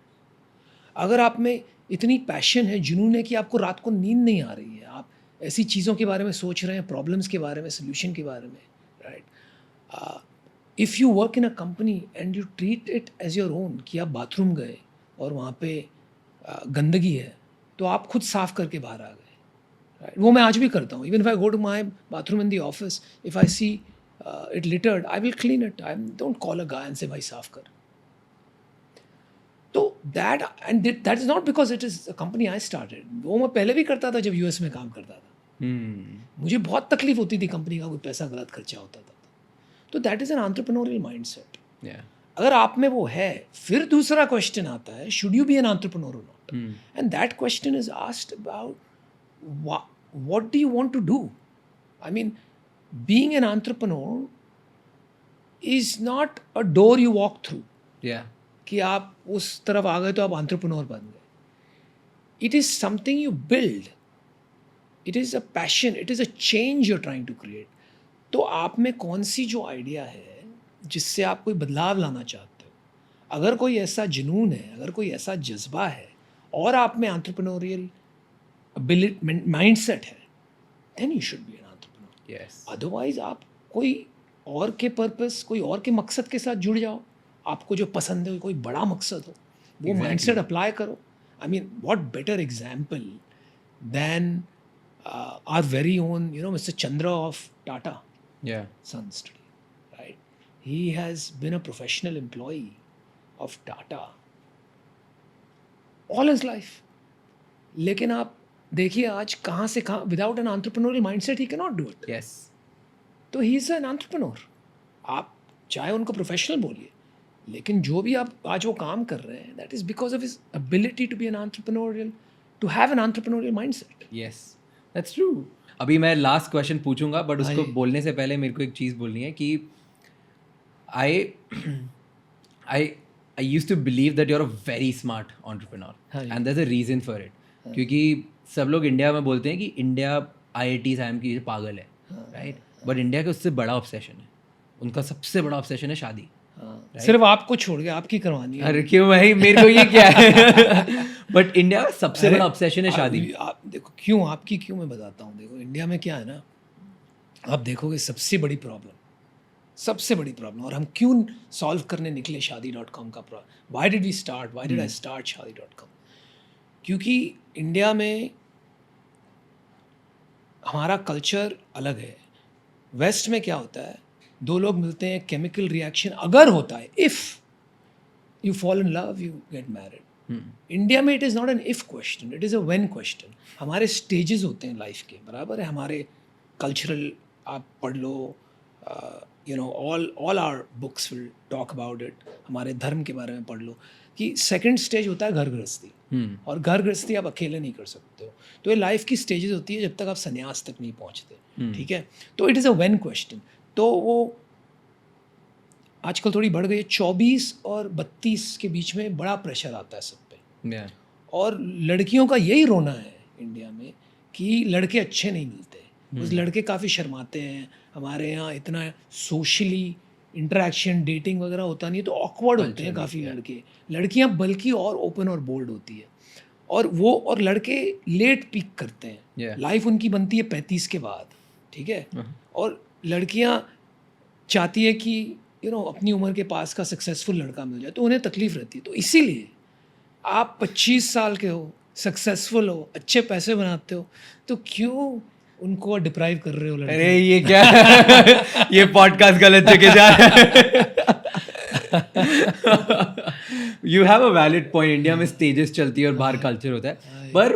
अगर आप में इतनी पैशन है, जुनून है कि आपको रात को नींद नहीं आ रही है, आप ऐसी चीज़ों के बारे में सोच रहे हैं, प्रॉब्लम्स के बारे में, सोल्यूशन के बारे में, right? If you work in a company and you treat it as your own, कि आप बाथरूम गए और वहाँ पे गंदगी है तो आप खुद साफ करके बाहर आ गए, वो मैं आज भी करता हूँ. Even if I go to my bathroom in the office, if I see it littered, I will clean it. I don't call a guy and say भाई साफ कर. तो that is not because it is a company I started. वो मैं पहले भी करता था जब यूएस में काम करता था. मुझे बहुत तकलीफ होती थी कंपनी का कोई पैसा गलत खर्चा होता था. तो that is an entrepreneurial mindset. अगर आप में वो है, फिर दूसरा क्वेश्चन आता है, should you be an entrepreneur और not? And that question is asked about what do you want to do. I mean, being an entrepreneur is not a door you walk through कि आप उस तरफ आ गए तो आप एंटरप्रेन्योर बन गए. It is something you build. It is a passion, it is a change you are trying to create. तो आप में कौन सी जो आइडिया है जिससे आप कोई बदलाव लाना चाहते हो, अगर कोई ऐसा जुनून है, अगर कोई ऐसा जज्बा है और आप में एंटरप्रेन्योरियल माइंडसेट है, then you should be an entrepreneur. Otherwise आप कोई और के पर्पस, कोई और के मकसद के साथ जुड़ जाओ. आपको जो पसंद है, कोई बड़ा मकसद हो, वो माइंडसेट अप्लाई करो. I mean, what better example than our very own, Mr. Chandra of Tata Sons today, right? He has been a professional employee of Tata all his life. लेकिन आप देखिए आज कहाँ से कहाँ, without an entrepreneurial mindset he cannot do it. Yes. तो he is an entrepreneur. आप चाहे उनको प्रोफेशनल बोलिए, लेकिन जो भी आप आज वो काम कर रहे हैं, that is because of his ability to be an entrepreneurial, to have an entrepreneurial mindset. Yes. That's true. अभी मैं लास्ट क्वेश्चन पूछूंगा, बट उसको बोलने से पहले मेरे को एक चीज़ बोलनी है कि I used to believe that you're a very smart entrepreneur and there's a reason for it. क्योंकि सब लोग इंडिया में बोलते हैं कि इंडिया IITs IIM की पागल है, राइट? बट इंडिया का उससे बड़ा ऑब्सेशन है, उनका सबसे बड़ा ऑब्सेशन है शादी. सिर्फ आपको छोड़ के आपकी करवानी है. अरे क्यों भाई, मेरे को ये क्या है? बट इंडिया का सबसे बड़ा ऑब्सेशन है शादी. आप देखो क्यों, आपकी क्यों, मैं बताता हूँ. देखो इंडिया में क्या है ना, आप देखोगे सबसे बड़ी प्रॉब्लम, और हम क्यों सॉल्व करने निकले शादी.com का problem. Why did we start, why did I start Shaadi com? क्योंकि इंडिया में हमारा कल्चर अलग है. वेस्ट में क्या होता है, दो लोग मिलते हैं, केमिकल रिएक्शन अगर होता है, if you fall in love, you get married. India में it is not an if question, it is a when question. हमारे स्टेजेस होते हैं लाइफ के, बराबर है. हमारे कल्चरल आप पढ़ लो, all our books will talk about it. हमारे धर्म के बारे में पढ़ लो कि सेकंड स्टेज होता है घर गृहस्थी. और घर गृहस्थी आप अकेले नहीं कर सकते हो. तो ये लाइफ की स्टेजेस होती है जब तक आप संन्यास तक नहीं पहुँचते. ठीक है, तो it is a when question. तो वो आजकल थोड़ी बढ़ गई है. 24 और 32 के बीच में बड़ा प्रेशर आता है सब पे. और लड़कियों का यही रोना है इंडिया में कि लड़के अच्छे नहीं मिलते. उस लड़के काफ़ी शर्माते हैं. हमारे यहाँ इतना सोशली इंटरेक्शन, डेटिंग वगैरह होता नहीं है, तो ऑकवर्ड होते हैं काफ़ी लड़के. लड़कियाँ बल्कि और ओपन और बोल्ड होती है. और लड़के लेट पीक करते हैं. लाइफ उनकी बनती है 35 के बाद. ठीक है, और लड़कियां चाहती है कि अपनी उम्र के पास का सक्सेसफुल लड़का मिल जाए, तो उन्हें तकलीफ रहती है. तो इसीलिए आप 25 साल के हो, सक्सेसफुल हो, अच्छे पैसे बनाते हो, तो क्यों उनको डिप्राइव कर रहे हो लड़के? अरे ये क्या ये पॉडकास्ट गलत जगह जा रहा है. You have a valid point. India में स्टेजेस चलती है और बाहर कल्चर होता है. पर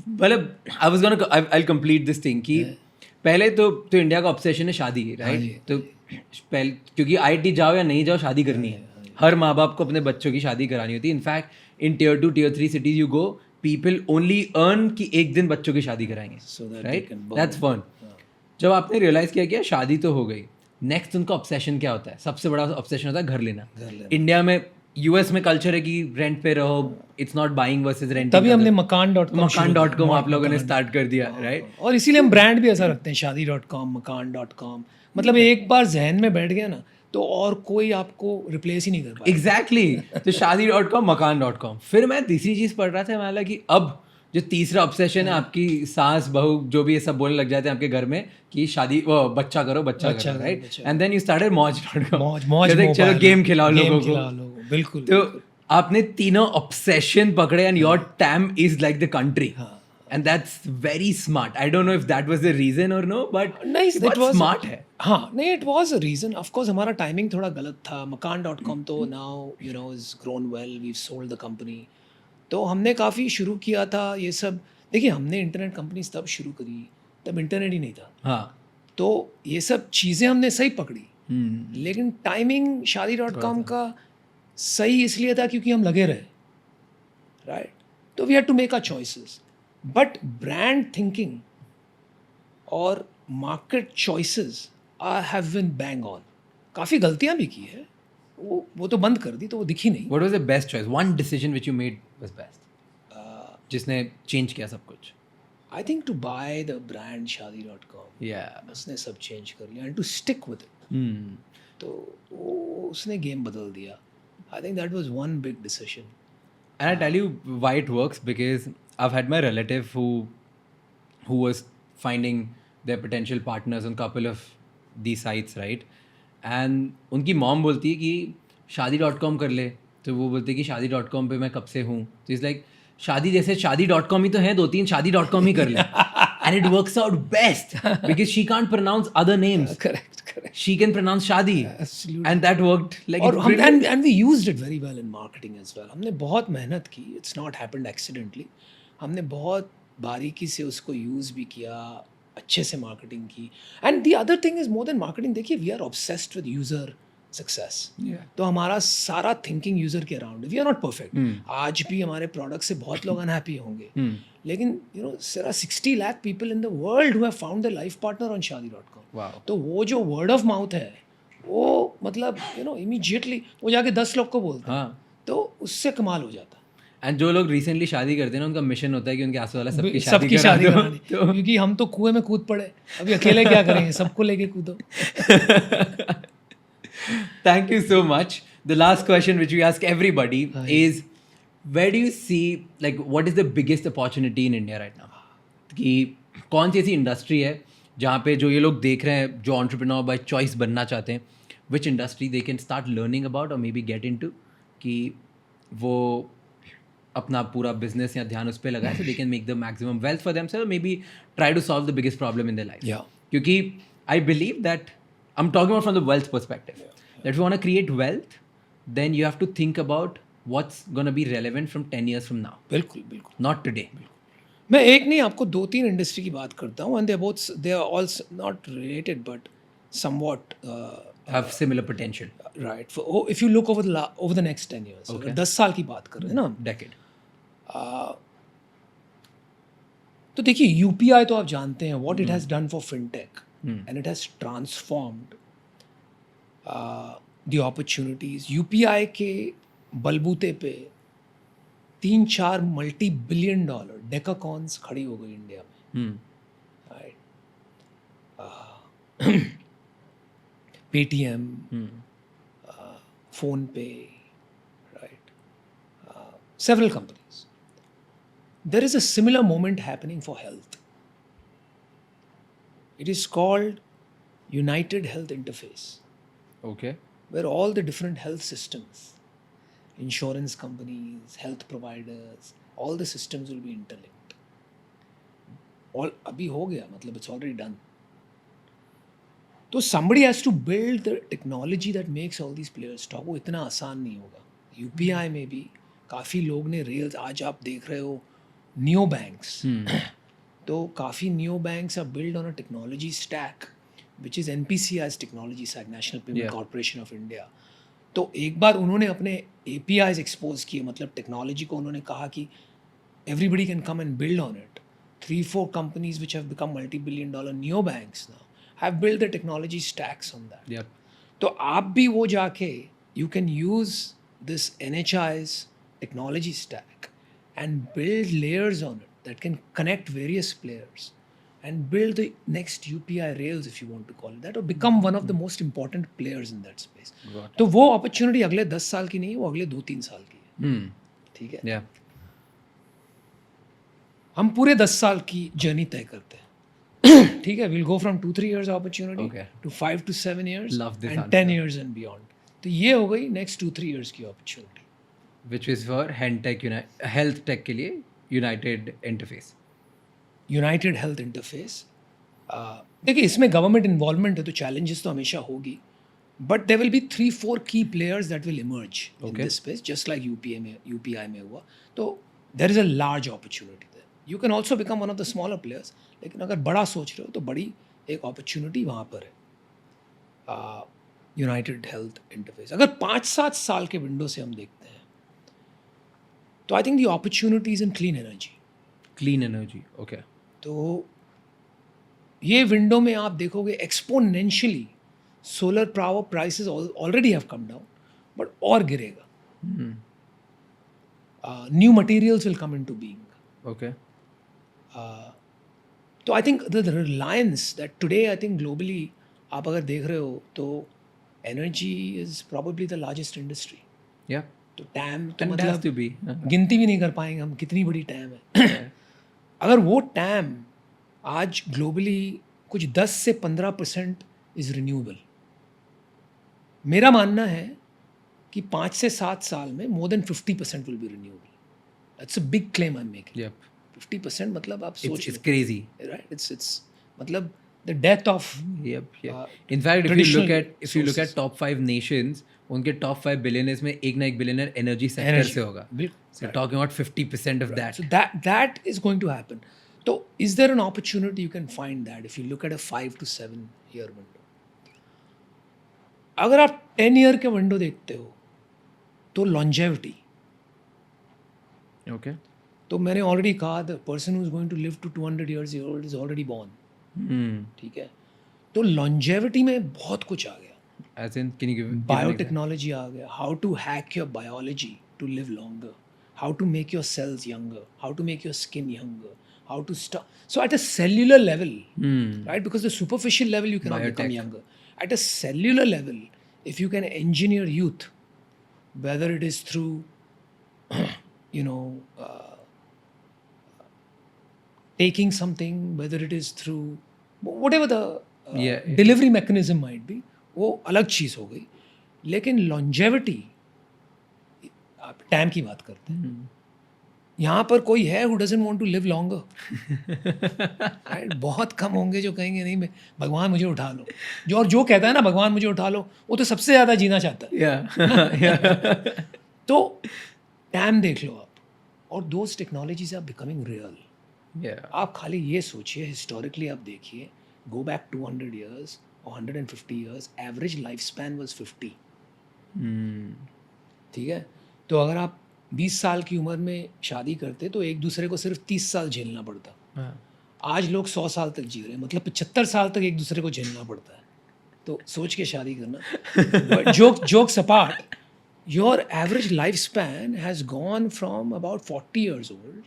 मतलब आई कंप्लीट दिस थिंग कि पहले तो इंडिया का ऑब्सेशन है शादी, राइट? तो पहले क्योंकि IIT जाओ या नहीं जाओ, शादी करनी है. हर माँ बाप को अपने बच्चों की शादी करानी होती है. In fact in Tier 2 Tier 3 cities you go, people only earn कि एक दिन बच्चों की शादी कराएंगे, राइट? That's fun. जब आपने रियलाइज किया कि शादी तो हो गई, नेक्स्ट उनका ऑब्सेशन क्या होता है? सबसे बड़ा ऑब्सेशन होता है घर लेना. इंडिया में, US में कल्चर है कि रेंट पे रहो, it's not buying versus renting. तभी हमने मकान.com आप लोगों ने स्टार्ट कर दिया, राइट? और इसीलिए हम ब्रांड भी ऐसा रखते हैं, शादी.com, मकान.com. मतलब एक बार जहन में बैठ गया ना, तो और कोई आपको रिप्लेस ही नहीं कर पाएगा. एग्जैक्टली. तो शादी.com, मकान.com. फिर मैं तीसरी चीज़ पढ़ रहा था, मैं कि अब जो तीसरा ऑब्सेशन है, आपकी सास बहू जो भी ये सब बोलने लग जाते हैं आपके घर में कि शादी, वो बच्चा करो, right? And then you started मौज. चलो गेम खिलाओ लोगों को. बिल्कुल. तो आपने तीनों ऑब्सेशन पकड़े and your time is like the country. And that's very smart. I don't know if that was the reason or no, but नहीं ये that बहुत was smart है. हाँ नहीं it was a reason. Of course हमारा timing थोड़ा गलत था. Makaan.com तो now you know is grown well. We've sold the company. तो हमने काफ़ी शुरू किया था ये सब. देखिए हमने इंटरनेट कंपनीज तब शुरू करी तब इंटरनेट ही नहीं था. हाँ. तो ये सब चीज़ें हमने सही पकड़ी. लेकिन टाइमिंग शादी.com का सही इसलिए था क्योंकि हम लगे रहे. राइट. तो we had to make our choices. But brand thinking और market choices have been bang on. काफ़ी गलतियां भी की है. वो तो बंद कर दी तो वो दिखी नहीं. What was the best choice? One decision which you made was best. जिसने चेंज किया सब कुछ. I think to buy the brand Shaadi com. Yeah. उसने सब चेंज कर लिया and to stick with it. तो वो उसने गेम बदल दिया. I think that was one big decision. And I tell you why it works, because I've had my relative who was finding their potential partners on couple of these sites, right? And उनकी mom बोलती है कि शादी.com कर ले. तो वो बोलते हैं कि शादी.com पे मैं कब से हूँ. तो इट्स लाइक शादी जैसे शादी.com ही तो है, 2-3 शादी.com ही कर ले. And it works out best because she can't pronounce other names. Correct. She can pronounce Shadi. Absolutely. And that worked like और it's हम brilliant. and we used it very well in marketing as well. हमने बहुत मेहनत की. It's not happened accidentally. हमने बहुत बारीकी से उसको यूज़ भी किया, अच्छे से मार्केटिंग की. And the other thing is more than marketing. देखिए we are obsessed with user success. तो हमारा सारा थिंकिंग यूज़र के अराउंड. We are not perfect. आज भी हमारे प्रोडक्ट से बहुत लोग अनहैप्पी होंगे. लेकिन you know there are 60 lakh people in the world who have found their life partner on Shaadi com. Wow. तो वो जो वर्ड ऑफ माउथ है वो मतलब यू नो इमीडिएटली वो जाके 10 लोग को बोलते हैं. हाँ. तो उससे कमाल हो जाता है. एंड जो लोग रिसेंटली शादी करते हैं ना, उनका मिशन होता है कि उनके आसपास वाला सबकी सबकी शादी शादी करा दो. करानी. क्योंकि हम तो कुएं में कूद पड़े. अभी अकेले क्या करेंगे. सबको लेके कूदो. Thank you so much. The last question which we ask everybody is, where do you see, like, what is the biggest opportunity in India right now? कि कौन सी ऐसी इंडस्ट्री है जहाँ पे जो ये लोग देख रहे हैं, जो एंटरप्रेन्योर बाय चॉइस बनना चाहते हैं, which industry they can start learning about or maybe get into, कि वो अपना पूरा बिजनेस या ध्यान उस पर लगाए, so they can make the maximum wealth for themselves, maybe try to solve the biggest problem in their life. Yeah. क्योंकि I believe that I'm talking about from the wealth perspective. That if you want to create wealth, then you have to think about what's going to be relevant from 10 years from now, बिल्कुल बिल्कुल. not today. मैं एक नहीं आपको 2-3 industry की बात करता हूँ. And they are all not related but somewhat Have similar potential. Right. If you look over the next 10 years. Okay. 10 साल की बात कर रहे हैं ना हम. Decade. तो देखिए यूपीआई तो आप जानते हैं what it has done for fintech. And it has transformed the opportunities. UPI के बलबूते पे 3-4 multi-billion-dollar डेकाकॉन्स खड़ी हो गई इंडिया में. राइट. पेटीएम, फोन पे, right. Several companies. There is a similar moment happening for health. It is called United Health Interface, Okay. where all the different health systems, insurance companies, health providers, all the systems will be interlinked. All अभी हो गया, मतलब it's already done. तो somebody has to build the technology that makes all these players talk. वो इतना आसान नहीं होगा. UPI में भी काफ़ी लोग ने रेल्स, आज आप देख रहे हो नियो बैंक्स, तो काफ़ी neo banks are build on a technology stack which is NPCI's technology stack, national payment corporation of India. तो एक बार उन्होंने अपने APIs एक्सपोज किए, मतलब टेक्नोलॉजी को उन्होंने कहा कि everybody can come and build on it. 3-4 companies which have become multi-billion-dollar neobanks now have built the technology stacks on that. Yep. तो आप भी वो जाके you can use this NHI's technology stack and build layers on it that can connect various players and build the next UPI rails, if you want to call it that, or become one of the most important players in that space. तो वो opportunity अगले 10 साल की नहीं है, वो अगले 2-3 साल की है. ठीक है. Yeah. हम पूरे 10 साल की जर्नी तय करते हैं. ठीक है. Will go from 2-3 years opportunity Okay. To 5 to 7 years Love this and answer. 10 years and beyond. तो ये हो गई नेक्स्ट 2-3 years की opportunity. Which is for health tech के लिए United Interface. United health interface, देखिए इसमें गवर्नमेंट इन्वॉल्वमेंट है तो चैलेंजेस तो हमेशा होगी, बट देयर विल बी 3-4 की players that will emerge in Okay. This space, just like UPI में हुआ. तो there is a large opportunity there. You can also become one of the smaller players, लेकिन अगर बड़ा सोच रहे हो तो बड़ी एक अपॉर्चुनिटी वहाँ पर है. यूनाइटेड हेल्थ इंटरफेस अगर 5-7 साल के विंडो से हम देखते हैं तो I think the opportunities in clean energy. Clean energy. Okay. तो ये विंडो में आप देखोगे exponentially solar power prices already have come down, but और गिरेगा. New materials will come into being. Okay. तो I think the Reliance that today I think globally आप अगर देख रहे हो तो energy is probably the largest industry. Yeah. तो टैम तो And it has मतलब to be. गिनती भी नहीं कर पाएंगे हम कितनी बड़ी टैम है. अगर वो टैम आज ग्लोबली कुछ 10 से 15% इज रिन्यूएबल, मेरा मानना है कि 5 से 7 साल में more than 50% will be renewable. That's a big claim I am making. Yep. 50% मतलब आप It's, सोच it's crazy. राइट. इट्स मतलब the death of Yep. Yep. Uh, In fact, if you traditional look at sources. top 5 nations, उनके top 5 billionaires में एक ना एक billionaire energy sector Energy. से होगा. बिल्कुल. So talking about 50% of that. So that is going to happen. So is there an opportunity you can find that if you look at a 5 to 7 year window? अगर आप 10 year के window देखते हो तो longevity, Okay. तो मैंने already कहा the person who is going to live to 200 years old is already born. ठीक है. तो longevity में बहुत कुछ आ गया. As in, can you give an example? Biotechnology आ गया. How to hack your biology to live longer, how to make your cells younger, how to make your skin younger, how to stop. So at a cellular level, right? Because the superficial level you cannot become Biotech. younger. At a cellular level, if you can engineer youth, whether it is through, you know, taking something, whether it is through whatever the Yeah. delivery mechanism might be, वो अलग चीज़ हो गई. लेकिन longevity, आप time की बात करते हैं, यहाँ पर कोई है who doesn't want to live longer. बहुत कम होंगे जो कहेंगे नहीं मैं भगवान मुझे उठा लो. जो कहता है ना भगवान मुझे उठा लो, वो तो सबसे ज़्यादा जीना चाहता है. Yeah. तो टाइम देख लो आप, और those technologies are becoming real. Yeah. आप खाली ये सोचिए, हिस्टोरिकली आप देखिए, गो बैक 200 years और 150 years, average life span was 50. ठीक है. तो अगर आप 20 साल की उम्र में शादी करते तो एक दूसरे को सिर्फ 30 साल झेलना पड़ता. आज लोग 100 साल तक जी रहे हैं, मतलब 75 साल तक एक दूसरे को झेलना पड़ता है. तो सोच के शादी करना. Jokes apart, your average life span has gone from about 40 years old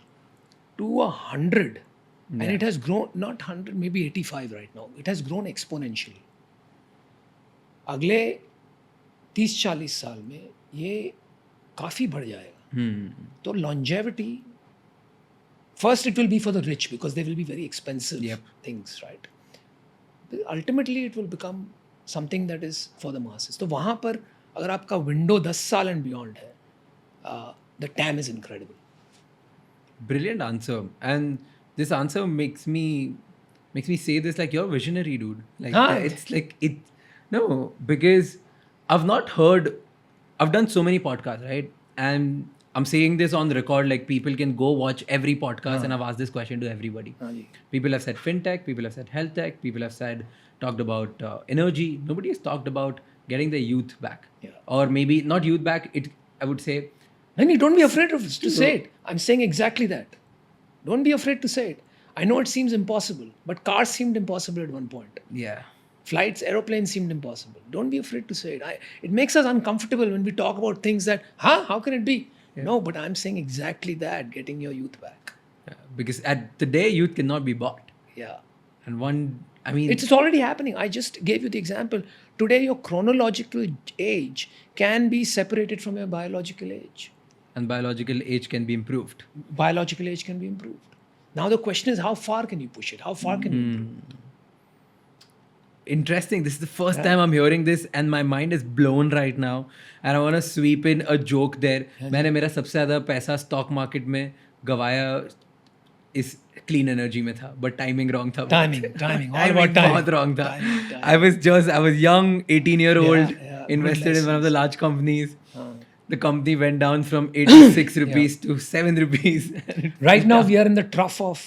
to 100, and it has grown, not 100, maybe 85 right now. It has grown exponentially. अगले 30-40 साल में ये काफ़ी बढ़ जाएगा. तो longevity, first it will be for the rich because they will be very expensive things, right? But ultimately it will become something that is for the masses. तो वहाँ पर अगर आपका विंडो 10 साल and beyond है, the TAM is incredible. Brilliant answer. And this answer makes me say this like, you're visionary, dude. Like it's like it. No, because I've not heard. I've done so many podcasts, right? And I'm saying this on the record, like people can go watch every podcast, and I've asked this question to everybody. People have said fintech, people have said health tech, people have said talked about energy. Nobody has talked about getting the youth back, or maybe not youth back. I would say. And you don't be afraid to say it. I'm saying exactly that. Don't be afraid to say it. I know it seems impossible, but cars seemed impossible at one point. Yeah. Flights, aeroplanes seemed impossible. Don't be afraid to say it. It makes us uncomfortable when we talk about things that, how can it be? Yeah. No, but I'm saying exactly that, getting your youth back. Yeah, because at the day, youth cannot be bought. Yeah. And it's already happening. I just gave you the example. Today, your chronological age can be separated from your biological age. And biological age can be improved. Biological age can be improved. Now the question is, how far can you push it? How far can you improve it? Interesting. This is the first time I'm hearing this, and my mind is blown right now. And I want to sweep in a joke there. मैंने मेरा सबसे ज़्यादा पैसा stock market में गवाया इस clean energy में था, but timing wrong था. Timing, all about time. बहुत wrong था. Timing. I was young, 18-year-old, yeah, invested good in one of the lessons. large companies. The company went down from 86 rupees to 7 rupees. Right now we are in the trough of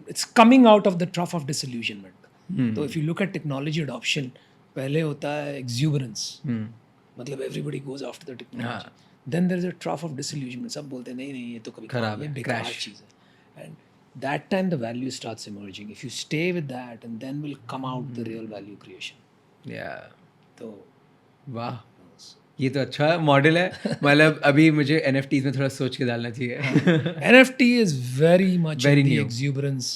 it's coming out of the trough of disillusionment. So if you look at technology adoption, पहले होता है exuberance, मतलब everybody goes after the technology. Then there is a trough of disillusionment. सब बोलते हैं नहीं ये तो कभी खराब ये है, बेकार crash. चीज़ है. And that time the value starts emerging. If you stay with that, and then will come out the real value creation. Yeah. तो वाह, ये तो अच्छा मॉडल है. मतलब अभी मुझे NFTs में थोड़ा सोच के डालना चाहिए. NFT is very much Very in the new. exuberance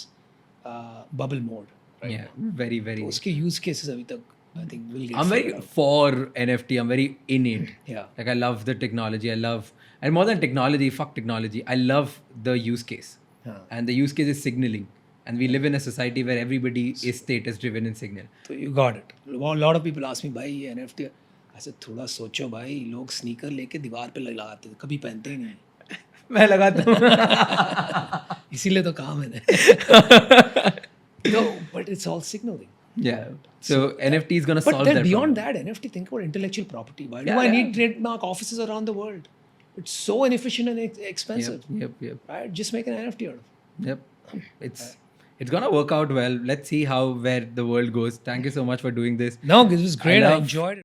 bubble mode. Right Yeah, now. very very. तो उसके use cases अभी तक I think will get I'm very figured out. for NFT. I'm very in it. Yeah. Like I love the technology. And more than technology, fuck technology. I love the use case. Yeah. And the use case is signaling. And we live in a society where everybody is status driven in signal. So you got it. A lot of people ask me भाई ये NFT ऐसे थोड़ा सोचो भाई लोग sneaker लेके दीवार पे लगाते थे कभी पहनते ही नहीं मैं लगाता हूँ. इसीलिए तो काम है. No, but it's all signaling. Yeah. So NFT is gonna But solve then that beyond problem. that, NFT, think about intellectual property. Why do Yeah, I yeah. need trademark offices around the world? It's so inefficient and expensive. Yep. Right? Just make an NFT out of it. Yep. It's gonna work out well. Let's see where the world goes. Thank you so much for doing this. No, this was great. I love- enjoyed it.